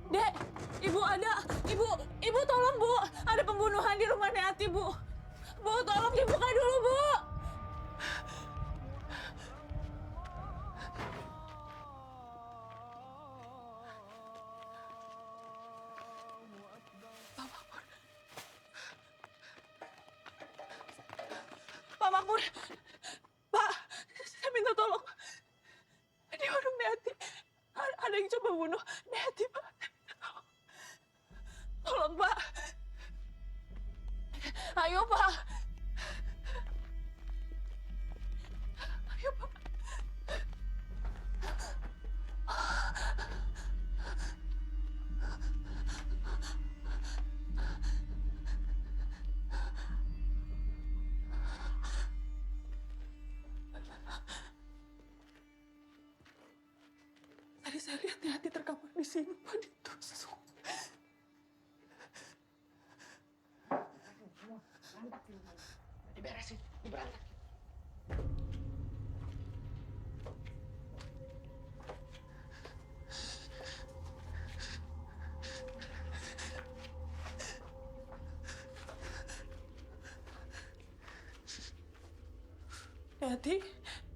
Dek, ibu ada, ibu tolong bu, ada pembunuhan di rumah Neati bu. Bu tolong dibuka dulu bu. Pak Makmur, Pak, saya minta tolong. Di warung Neati, ada yang coba bunuh Neati, Pak. Tolong, Pak. Ayo, Pak. Ayo, Pak. Tadi saya lihat Neati terkapar di sini, Pak, ditusuk. Diberesin, diberantak.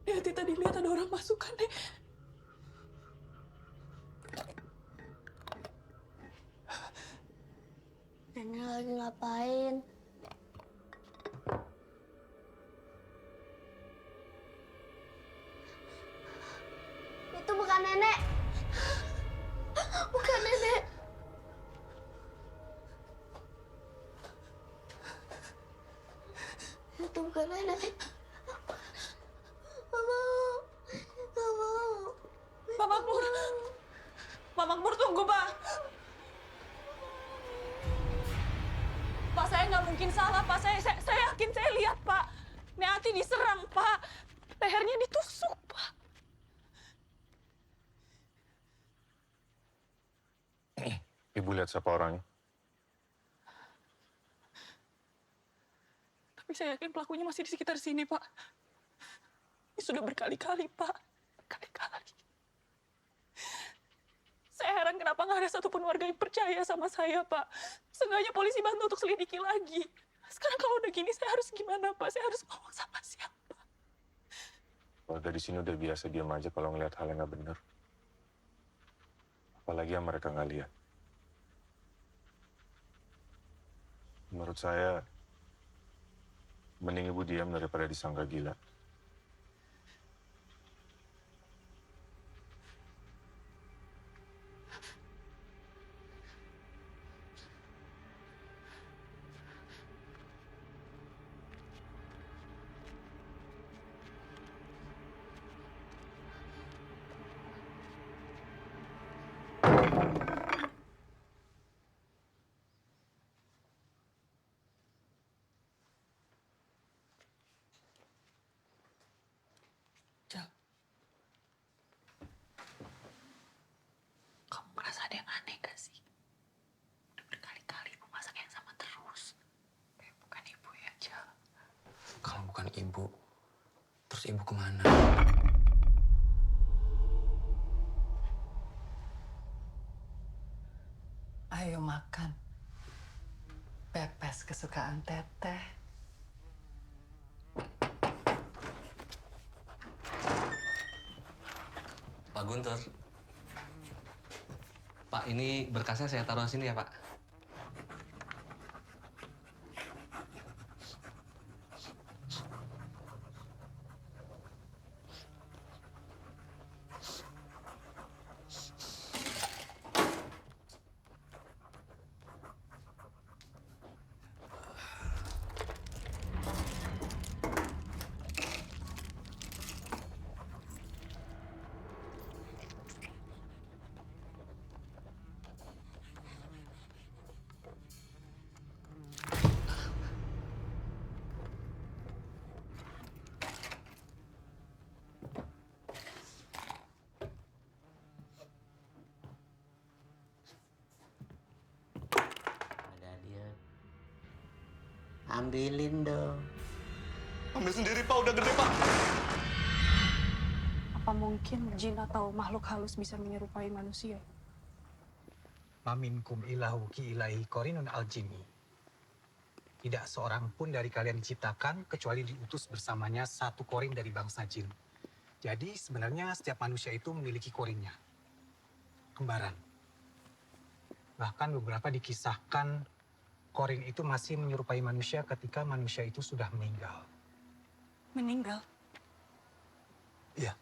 Neati tadi lihat ada orang masuk kan, Dek. Nenek lagi ngapain? Itu bukan nenek. Bukan nenek. Itu bukan nenek. Gak mau. Pak Makmur. Pak Makmur tunggu, Pak. Pak, saya nggak mungkin salah, Pak. Saya yakin saya lihat, Pak. Neati diserang, Pak. Lehernya ditusuk, Pak. Ibu lihat siapa orangnya? Tapi saya yakin pelakunya masih di sekitar sini, Pak. Ini sudah berkali-kali, Pak. Berkali-kali. Saya heran kenapa nggak ada satupun warga yang percaya sama saya, Pak. Seenggaknya polisi bantu untuk selidiki lagi. Sekarang kalau udah gini, saya harus gimana, Pak? Saya harus ngomong sama siapa? Warga di sini udah biasa diam aja kalau ngelihat hal yang nggak benar. Apalagi yang mereka nggak lihat. Menurut saya, mending ibu diam daripada disangka gila. Ayo makan. Pepes kesukaan Teteh. Pak Guntur. Pak, ini berkasnya saya taruh sini ya, Pak. Ambilin dong. Ambil sendiri, Pak. Udah gede, Pak. Apa mungkin jin atau makhluk halus bisa menyerupai manusia? Maminkum ilahu ki ilahi korinun al-jinni. Tidak seorang pun dari kalian diciptakan kecuali diutus bersamanya satu korin dari bangsa jin. Jadi sebenarnya setiap manusia itu memiliki korinnya. Kembaran. Bahkan beberapa dikisahkan korin itu masih menyerupai manusia ketika manusia itu sudah meninggal. Meninggal? Iya.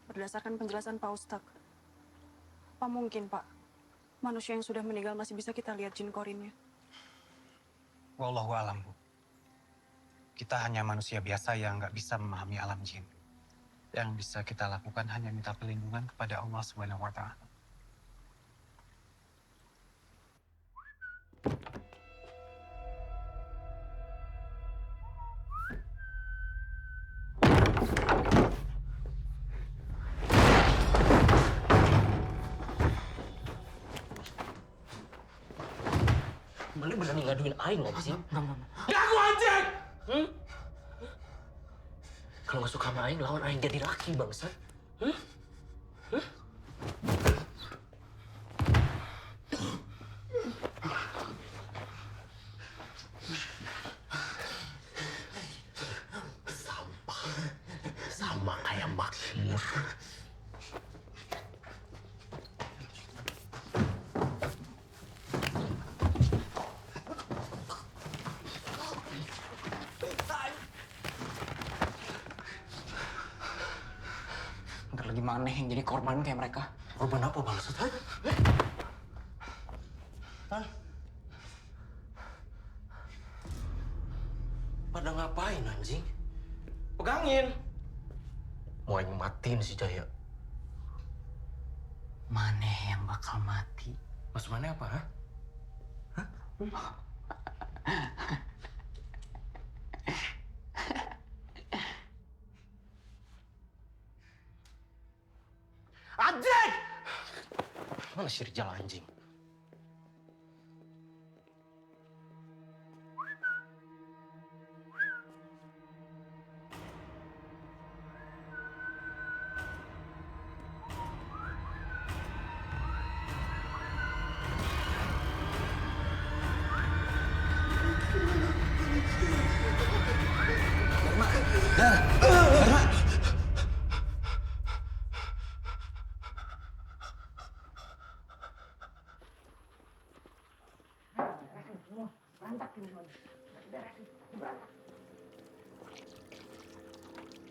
Berdasarkan penjelasan Pak Ustadz, apa mungkin, Pak, manusia yang sudah meninggal masih bisa kita lihat jin korinnya? Wallahu alam, Bu. Kita hanya manusia biasa yang nggak bisa memahami alam jin. Yang bisa kita lakukan hanya minta perlindungan kepada Allah Subhanahu wa Ta'ala. Beli berani ngaduin aing nggak sih? Ngaku anjing! Kalau nggak suka sama aing, lawan aing jadi laki, bangsat. Sampah. Sama kayak Maksir. Ntar lagi mana yang jadi korban kayak mereka? Korban apa bangsat? Pada ngapain anjing? Pegangin. Mau aing matiin si Jaya. Maneh yang bakal mati. Maksud mana apa, ha? Anjing! Mana si Rijal anjing?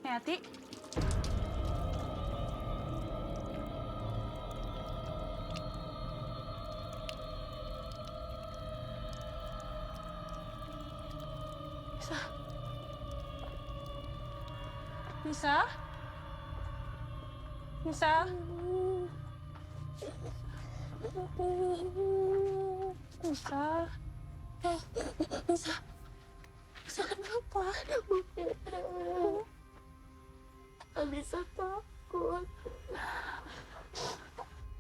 Hati. Nisa? Nisa? Nisa? Nisa? Nisa kenapa? Gak bisa takut.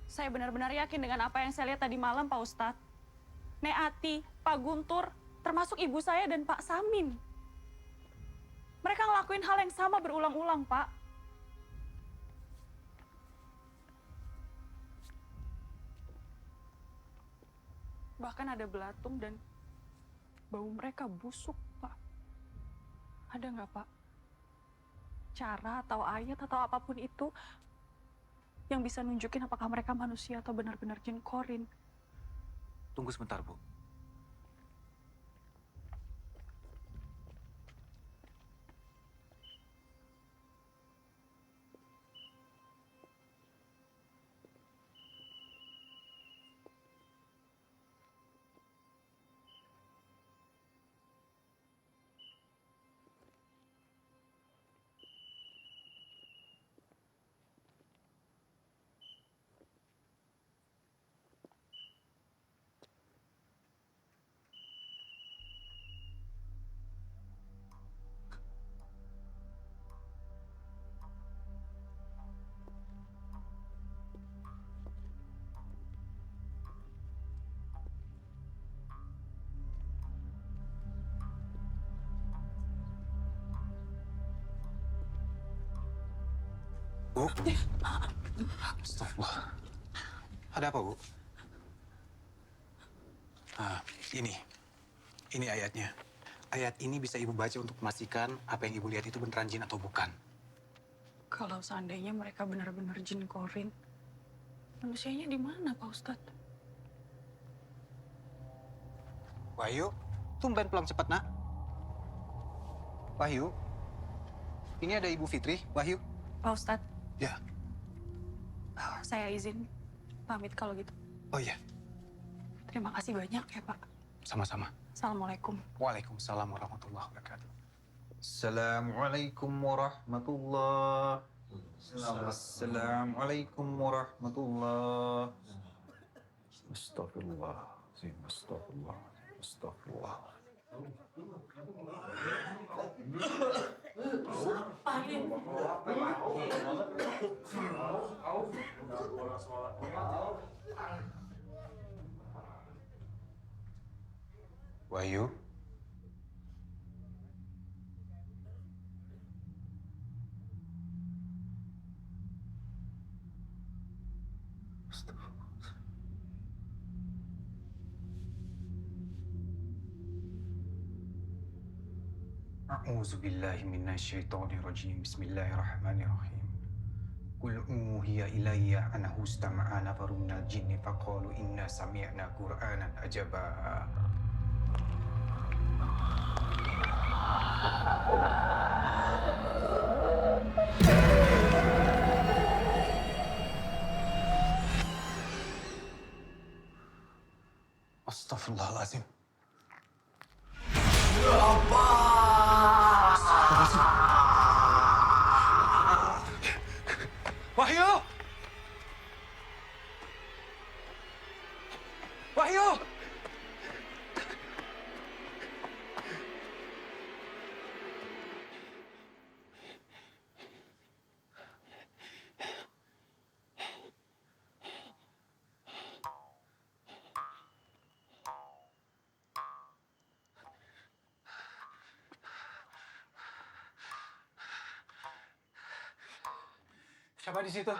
Saya benar-benar yakin dengan apa yang saya lihat tadi malam, Pak Ustadz. Nek Ati, Pak Guntur, termasuk ibu saya dan Pak Samin. Mereka ngelakuin hal yang sama berulang-ulang, Pak. Bahkan ada belatung dan bau mereka busuk, Pak. Ada nggak, Pak? Cara atau ayat atau apapun itu yang bisa nunjukin apakah mereka manusia atau benar-benar jin korin. Tunggu sebentar, Bu. Bu. Astagfirullah. Ada apa, Bu? Ah, ini ayatnya. Ayat ini bisa Ibu baca untuk memastikan apa yang Ibu lihat itu beneran jin atau bukan. Kalau seandainya mereka benar-benar jin korin, manusianya di mana, Pak Ustadz? Wahyu, tumben pulang cepat, Nak. Wahyu, ini ada Ibu Fitri. Wahyu. Pak Ustadz. Ya. Saya izin pamit kalau gitu. Oh iya, Terima kasih banyak ya, Pak. sama-sama. Assalamualaikum. Waalaikumsalam warahmatullahi wabarakatuh. Assalamualaikum warahmatullahi wabarakatuh. Assalamualaikum warahmatullahi wabarakatuh. Astagfirullahaladzim, astagfirullahaladzim, astagfirullah. Wahyu. A'udzu billahi minasyaitonir rajim. Bismillahirrahmanirrahim. Qul uhiya ilayya annahu istama'a nafarun minal jinni faqalu inna sami'na qur'anan ajaba. Astagfirullahaladzim. Wahyu! Wahyu! Siapa di situ?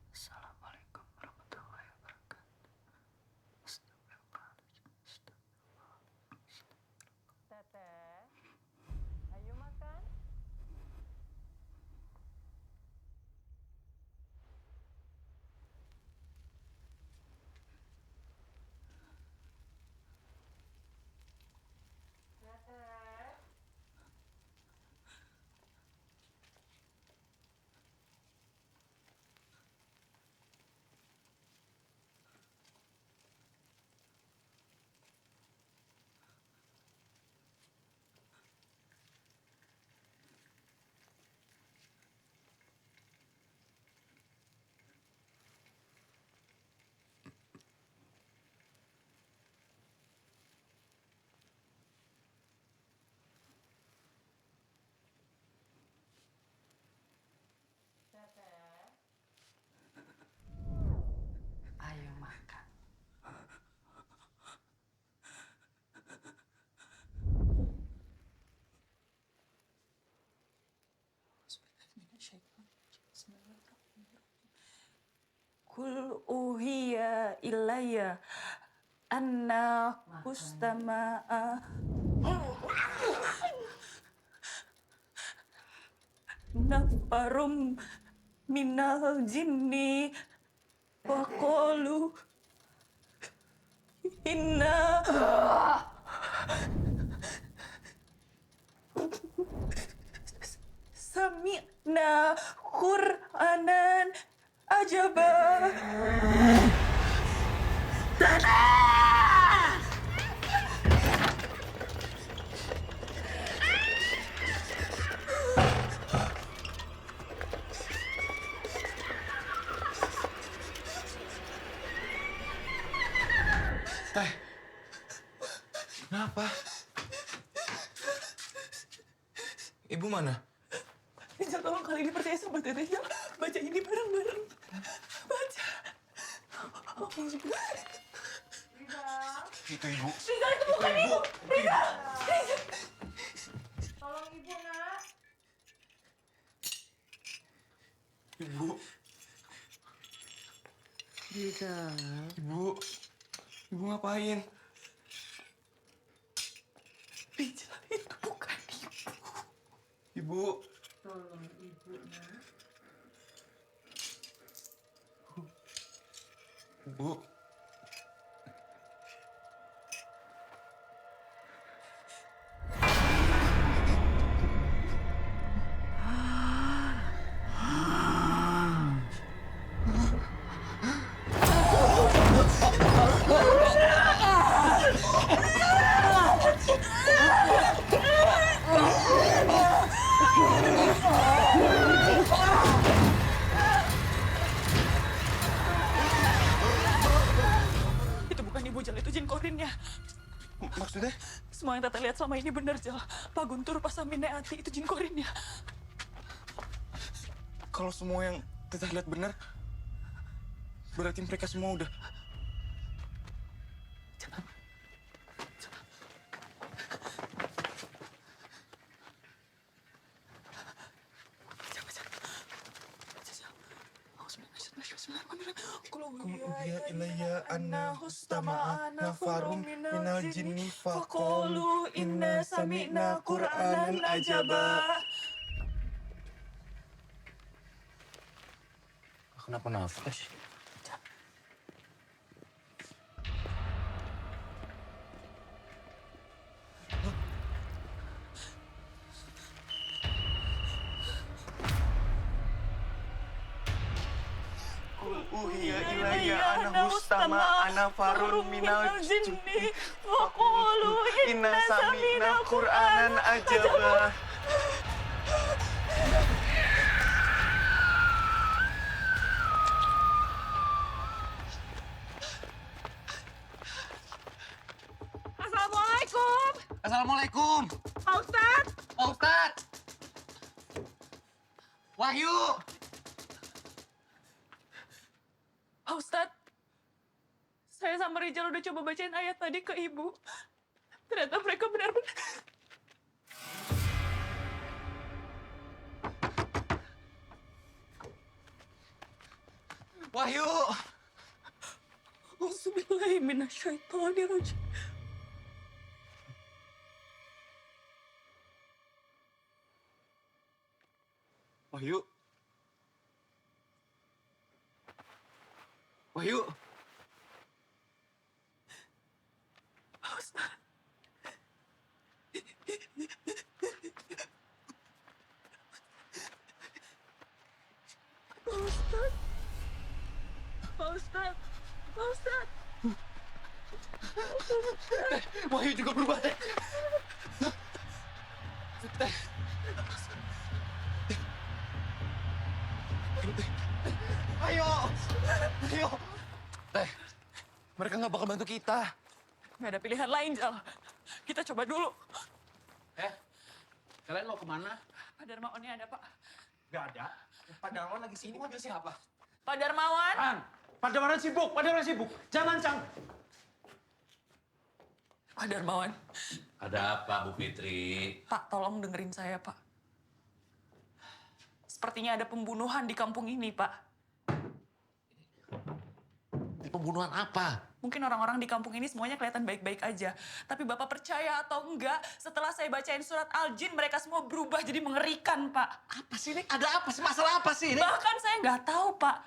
Assalamualaikum warahmatullahi wabarakatuh. Teteh. Kul uhiya ilayya anna kustama'a nafarum minal jinni wa qalu inna sami'na Qur'anan ajaba. Teh, kenapa? Ibu mana? Rizal, tolong kali ini percaya sama Teteh. Rizal, baca ini bareng-bareng. Baca. Itu ibu. Rizal, itu bukan ibu. Rizal. Rizal. Tolong ibu, nak. Ibu. Rizal. Ibu. Ibu ngapain? Rizal, itu bukan ibu. Ibu. Tolong ibu, nak. Ibu. Itu bukan ibu, Jal. Itu jin korinnya. Maksudnya? Semua yang Tata lihat selama ini benar, Jal. Pak Guntur, Pak Samin, Nek Ati, itu jin korinnya. Kalau semua yang Teteh lihat benar, berarti mereka semua udah... Uhiya ilayya anna hustama'a nafarum minal jinni faqalu inna sami'na Qur'anan ajaba. Kenapa nafas? Uhiya ilayya anna hustama'a nafarum minal jinni faqalu inna sami'na Qur'anan ajaba. Assalamualaikum. Assalamualaikum. Pak Ustadz. Pak Ustadz. Wahyu. Pak Ustadz, saya sama Rizal udah coba bacain ayat tadi ke ibu. Ternyata mereka benar-benar... Wahyu. Auzubillahiminasyaitonirrajim. Wahyu. Wahyu. Pak Ustadz. Pak Ustadz. Pak Ustadz. Pak Ustadz. Wahyu juga berubah, Teh. Teh. Ayo. Ayo. Teh, mereka nggak bakal bantu kita. Nggak ada pilihan lain, Jal. Kita coba dulu. Kalian mau kemana? Pak Darmawan ada, Pak. Gak ada. Pak Darmawan lagi sibuk aja siapa? Pak Darmawan. Pak Darmawan sibuk, Pak Darmawan sibuk. Jangan, Cang. Pak Darmawan. Ada apa, Bu Fitri? Pak, tolong dengerin saya, Pak. Sepertinya ada pembunuhan di kampung ini, Pak. pembunuhan apa? Mungkin orang-orang di kampung ini semuanya kelihatan baik-baik aja. Tapi Bapak percaya atau enggak, setelah saya bacain surat Al-Jin, mereka semua berubah jadi mengerikan, Pak. Apa sih ini? Ada apa sih? Masalah apa sih ini? Bahkan saya nggak tahu, Pak,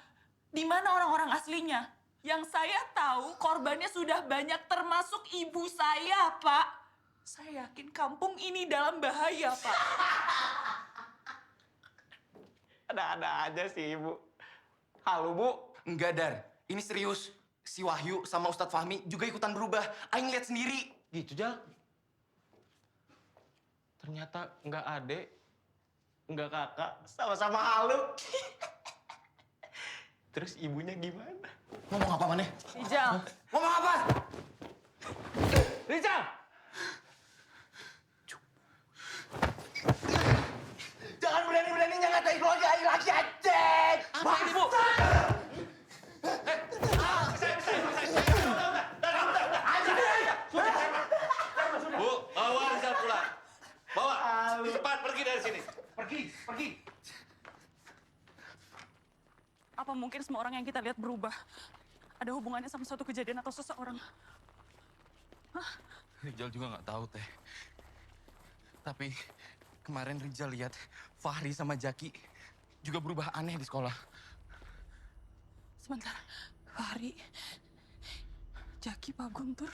di mana orang-orang aslinya. Yang saya tahu, korbannya sudah banyak termasuk ibu saya, Pak. Saya yakin kampung ini dalam bahaya, Pak. Ada-ada aja sih, Ibu. Halo, Bu. Enggak, Dar. Ini serius. Si Wahyu sama Ustadz Fahmi juga ikutan berubah. Aing lihat sendiri. Gitu, Jal. Ternyata nggak adek, nggak kakak, sama-sama halu. Terus ibunya gimana? Ngomong apa, Maneh? Rijal. Ngomong apa? Rijal! Jangan berani-beraninya ngatain keluarga Aing lagi, anjing! Apa ini, Bu? Bu, bawa Rizal pulang. Bawa. Cepat pergi dari sini. Pergi. Apa mungkin semua orang yang kita lihat berubah? Ada hubungannya sama suatu kejadian atau seseorang? Rijal juga nggak tahu, Teh. Tapi kemarin Rijal lihat Fahri sama Jaki juga berubah aneh di sekolah. Sebentar, Fahri, Jaki, Pak Guntur.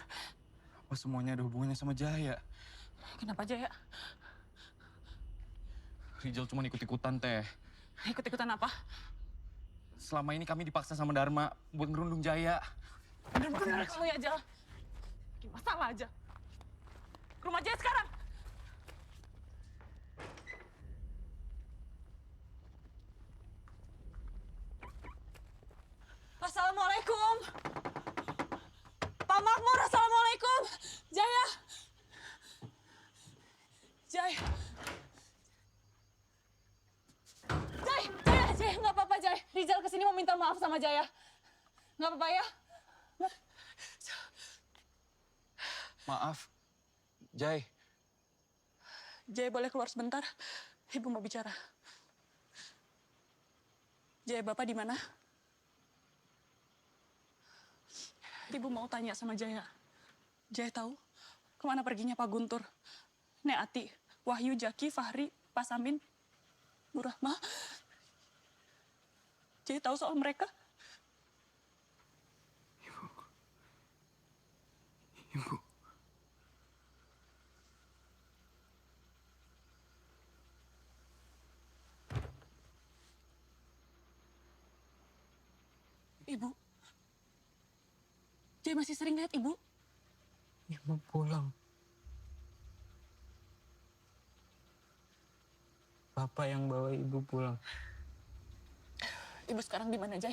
Apa semuanya ada hubungannya sama Jaya? Kenapa Jaya? Rijal cuma ikut-ikutan, Teh. Ikut-ikutan apa? Selama ini kami dipaksa sama Dharma buat ngerundung Jaya. Bener-bener kamu ya, Jal. Bikin masalah aja. Ke rumah Jaya sekarang. Assalamualaikum. Pak Makmur, assalamualaikum. Jaya. Jaya. Jaya, nggak apa-apa, Jaya. Rizal kesini mau minta maaf sama Jaya. Nggak apa-apa ya? Maaf, Jai. Jaya boleh keluar sebentar? Ibu mau bicara. Jaya, Bapak di mana? Ibu mau tanya sama Jaya. Jaya tahu kemana perginya Pak Guntur, Nek Ati, Wahyu, Jaki, Fahri, Pak Samin, Bu Rahma. Jaya tahu soal mereka? Ibu. Ibu. Jaya masih sering lihat Ibu? Ibu pulang. Bapak yang bawa Ibu pulang. Ibu sekarang di mana, Jay?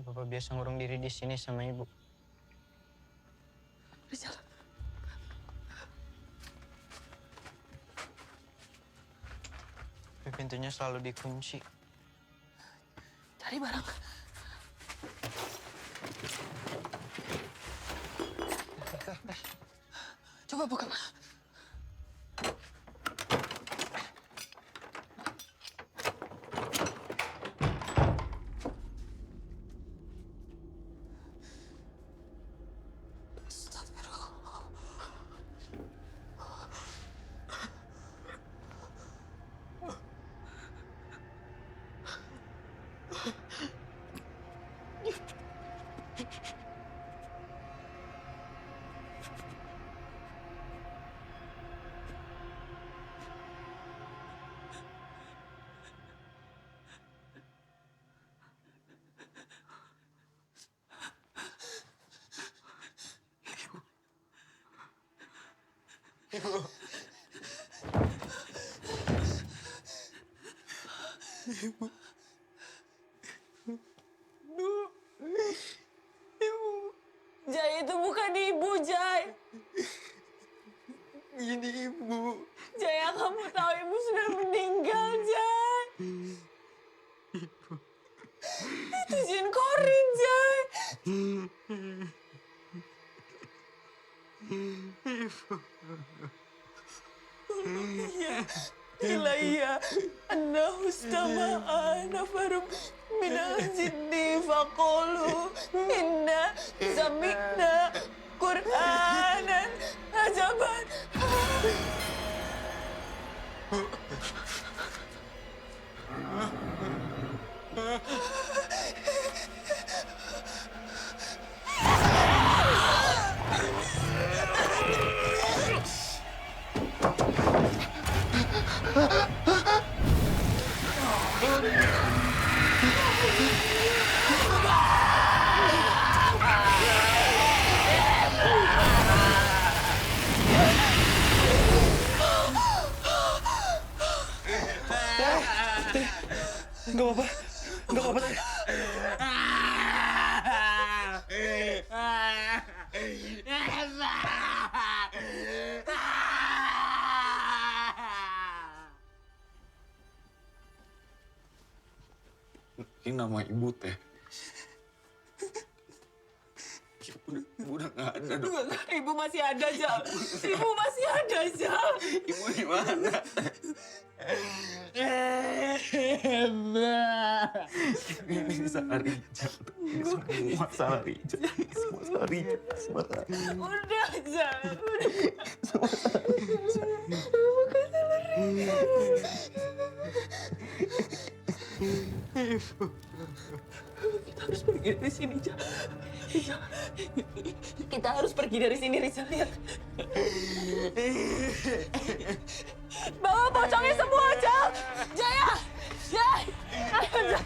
Bapak biasa ngurung diri di sini sama Ibu. Rizal. Tapi pintunya selalu dikunci. Cari barang. Coba buka. Ibu. Ibu. Ibu. Jai itu bukan ibu, Jai. Ini Ibu. Jaya, kamu tahu ibu sudah meninggal, Jai. Ibu. Itu Jin Korin, Jai. Ibu. Austama'ana farum minal jinni faqulu inna sami'na Qur'anan ajaban. Nggak apa-apa. Nggak apa-apa, Teh. Ini nama ibu, Teh. Ibu udah nggak ada, Dok. Enggak, ibu masih ada, Jal. Ibu masih ada, Jal. Ibu di mana? Ini salah Rijal. Ini semua salah Rijal. Semua salah Rijal. Semua salah Rijal. Udah, Jal. Udah. Semua salah Rijal. Bukan salah Rijal. Ibu. Kita harus pergi dari sini, Jal. Rijal. Kita harus pergi dari sini, Rijal. Lihat. Bawa pocongnya semua, Jal. Jaya. Jaya. Ayo, Jaya.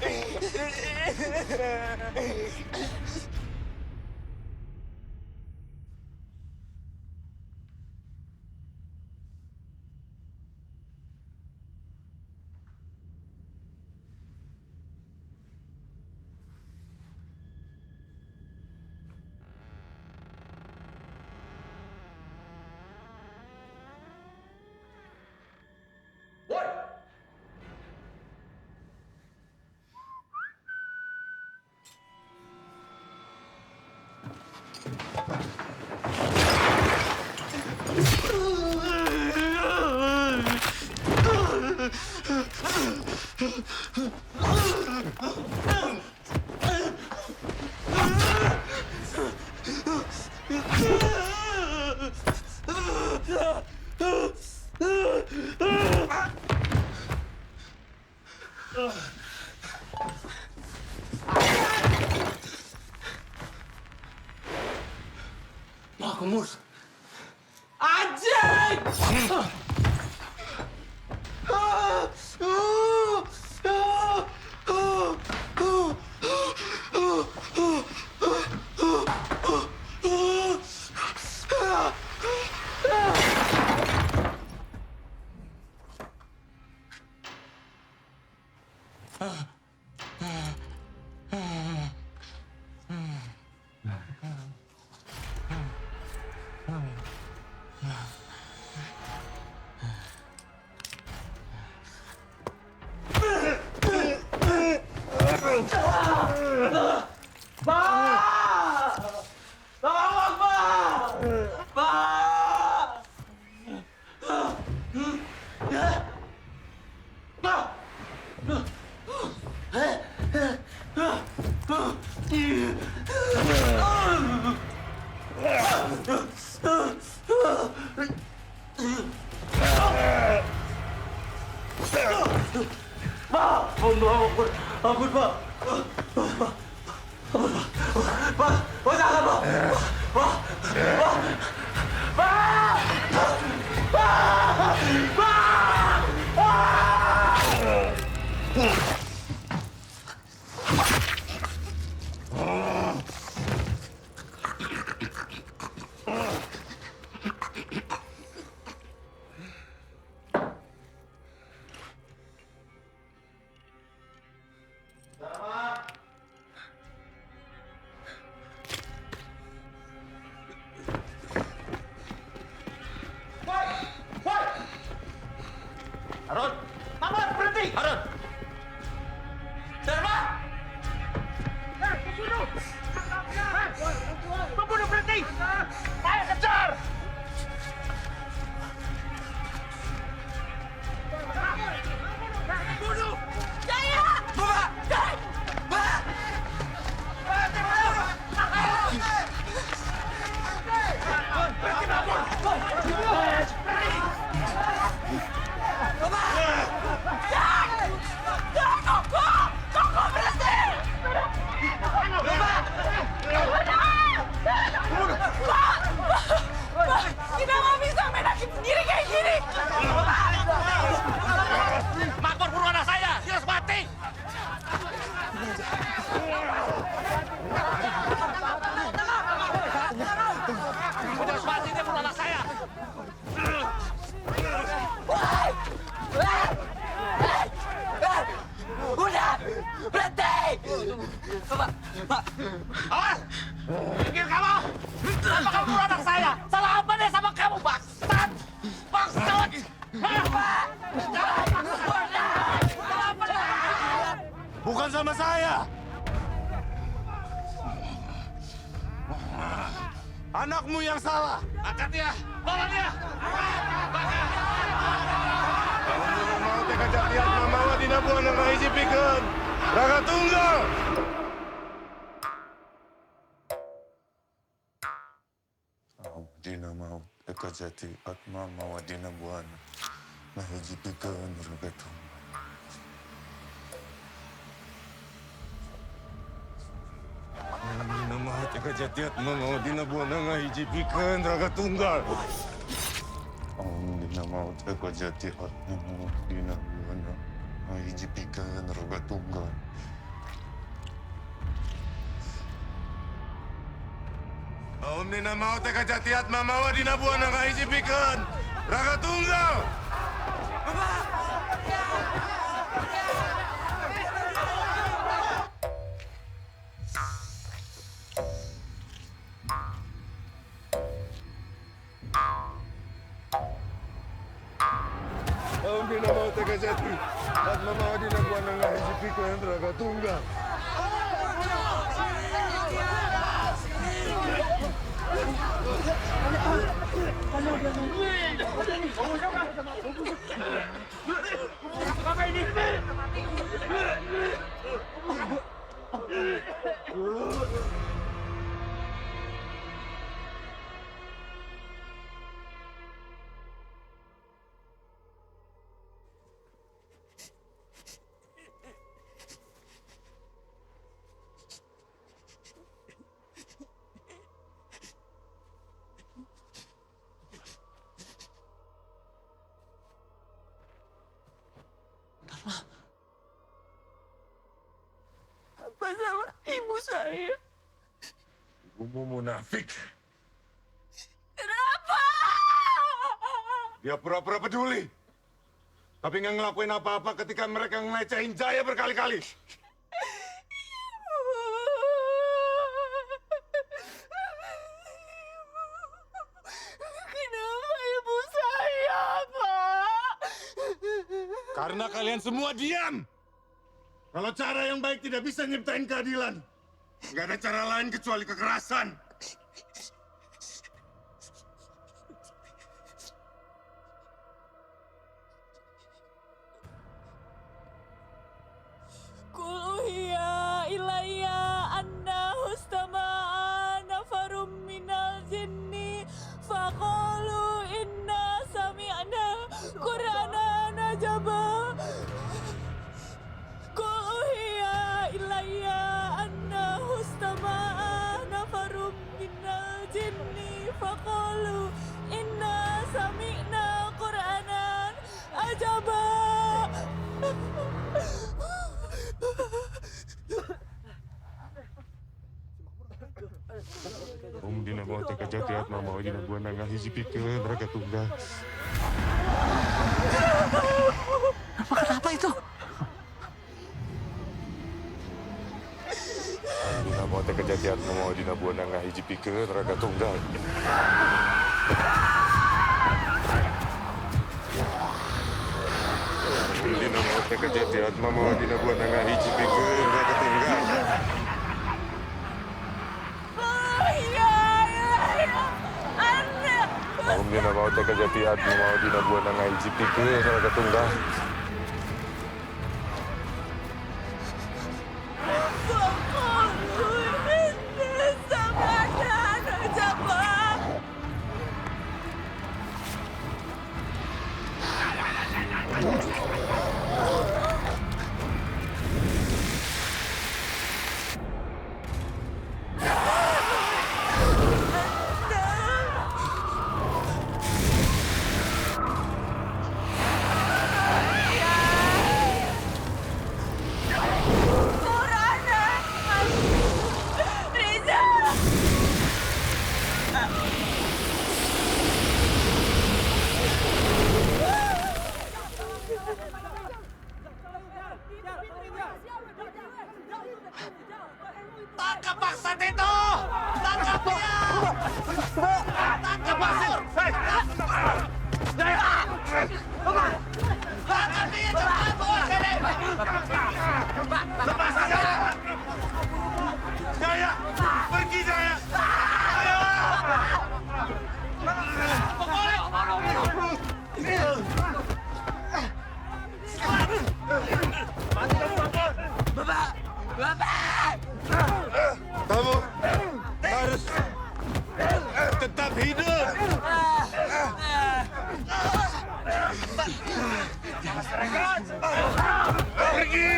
Makmur. Anjing! Ampun, Pak. Pak, jangan, Pak. Pak. Harun! Mamat, berhenti! Harun! Pak. Awas! Minggir kamu! Kenapa kamu bunuh anak saya? Salah apa deh sama kamu, bangsat? Bangsat! Bukan sama saya. Anakmu yang salah. Angkat dia! Bawa dia! Kamu mau teka jatian mamawa dina buana ngahiji pikeun. Raga tunggal. Dina mau teka jati atma mawa dina buana ngahiji pikeun raga tunggal. Dina mau teka jati atma mawa dina buana ngahiji pikeun raga tunggal. Dina mau teka jati atma mawa dina buana ngahiji pikeun raga tunggal. Om dina mau teka jati atma mawa dina buana ngahiji pikeun raga tunggal. Om dina mau teka jati atma mawa dina buana ngahiji pikeun raga tunggal. Apa ini? Apa sama ibu saya? Ibumu munafik. Kenapa? Dia pura-pura peduli. Tapi nggak ngelakuin apa-apa ketika mereka ngelecehin Jaya berkali-kali. Kenapa ibu saya, Pak? Karena kalian semua diam. Kalau cara yang baik tidak bisa nyiptain keadilan, nggak ada cara lain kecuali kekerasan. Qul uhiya ilayya annahu istama'a nafarum minal jinni faqalu inna sami'na qur'anan ajaba. Qul uhiya ilayya annahu istama'a nafarum minal jinni faqalu inna sami'na qur'anan ajaba. Om dina mau teka jati atma mau dina buana ngahiji pikeun raga tunggal. Kenapa itu? Om dina mau teka jati atma mau dina buana ngahiji pikeun raga tunggal. Om dina mau teka jati atma mau dina buana ngahiji pikeun raga tunggal. Om dina mau teka jati atma mau dina buana ngahiji pikeun raga tunggal. Bangsat itu! Tangkap dia! Tangkap Mansur! Jaya! Tangkap dia cepat! Bawa sini! Lepas Jaya! Jaya! Pergi Jaya! Ayo! Bapak! Bapak! Kamu harus tetap hidup. Pergi.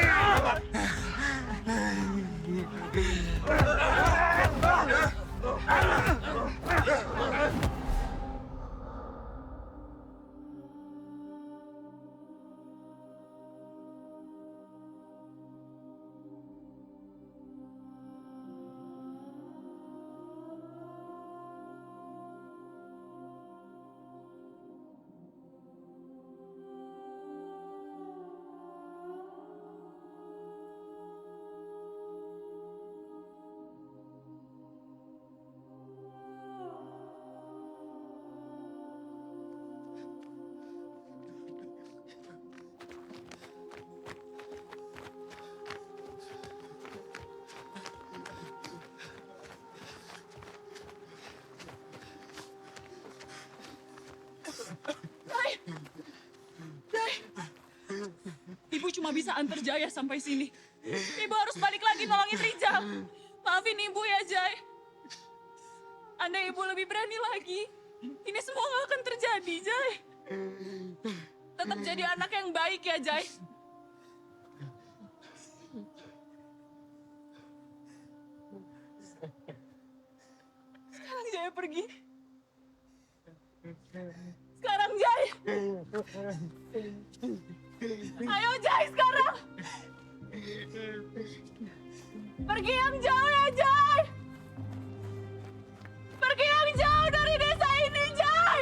Ibu cuma bisa antar Jaya sampai sini. Ibu harus balik lagi nolongin Rijal. Maafin Ibu ya, Jai. Andai Ibu lebih berani lagi, ini semua gak akan terjadi, Jai. Tetap jadi anak yang baik ya, Jai. Sekarang Jaya pergi. Sekarang Jai. Ayo Jai sekarang. Pergi yang jauh ya Jai. Pergi yang jauh dari desa ini Jai.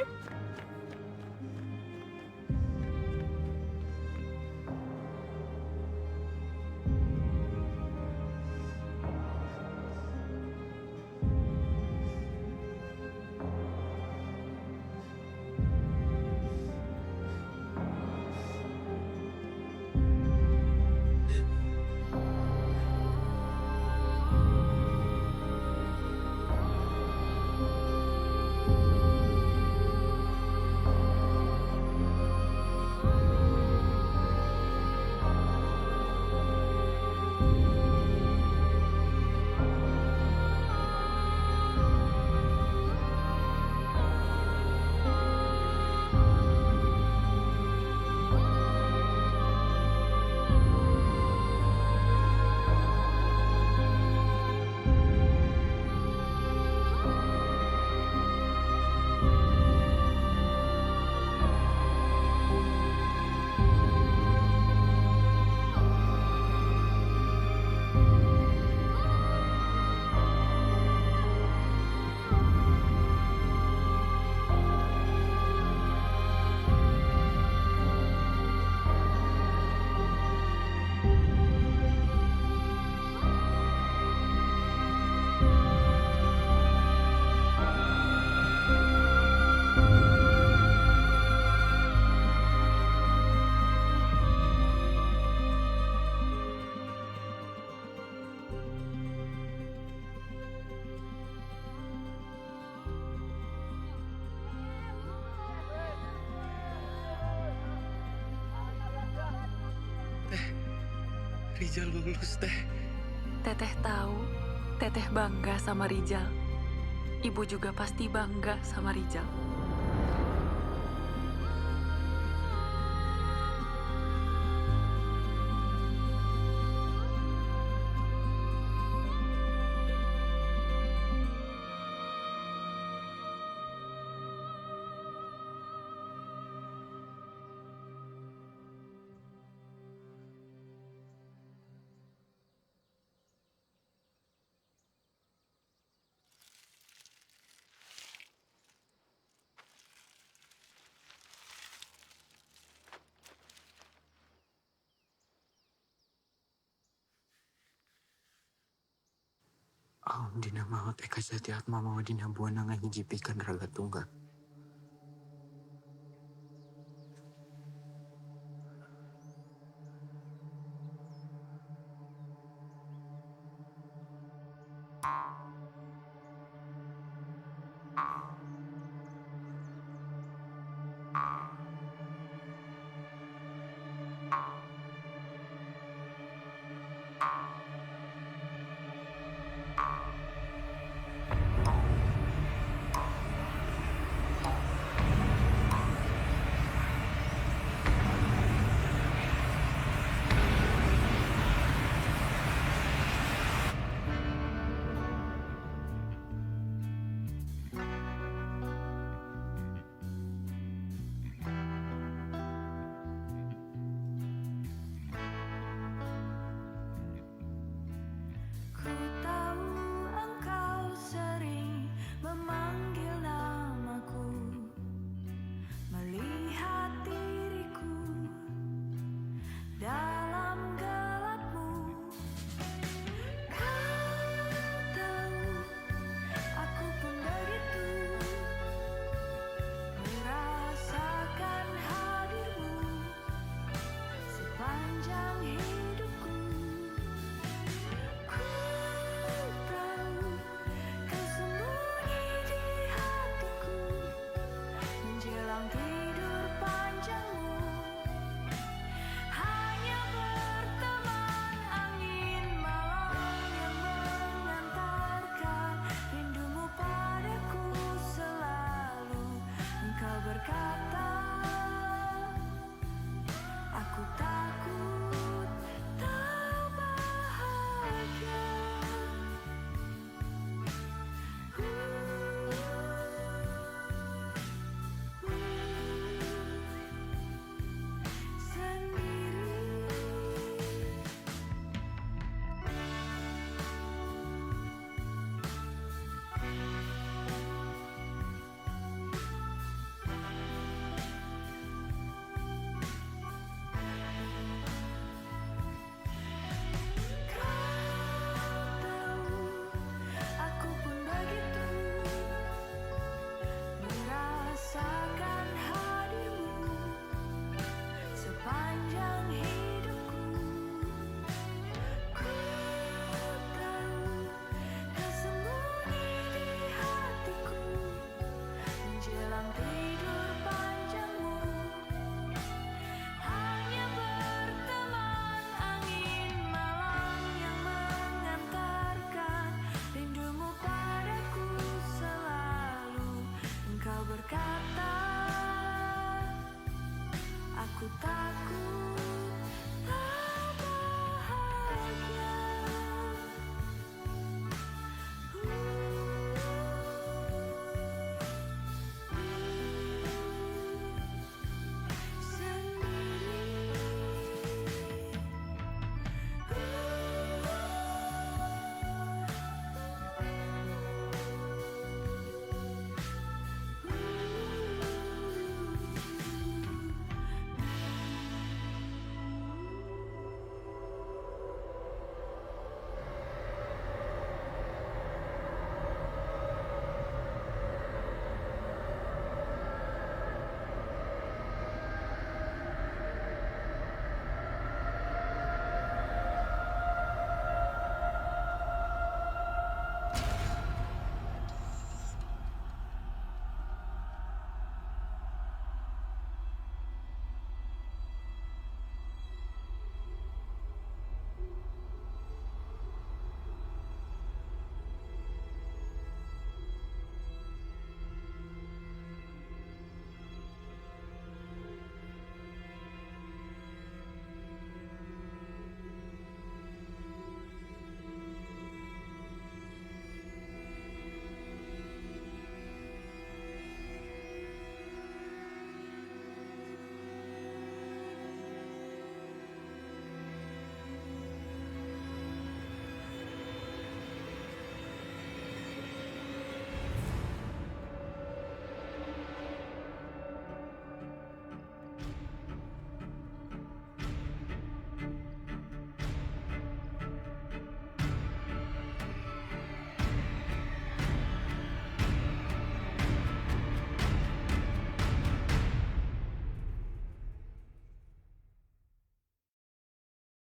Rijal lulus, Teh. Teteh tahu, Teteh bangga sama Rijal. Ibu juga pasti bangga sama Rijal. Om dina maut eka jati atma mau dina buana ngahijipikan raga tunggal.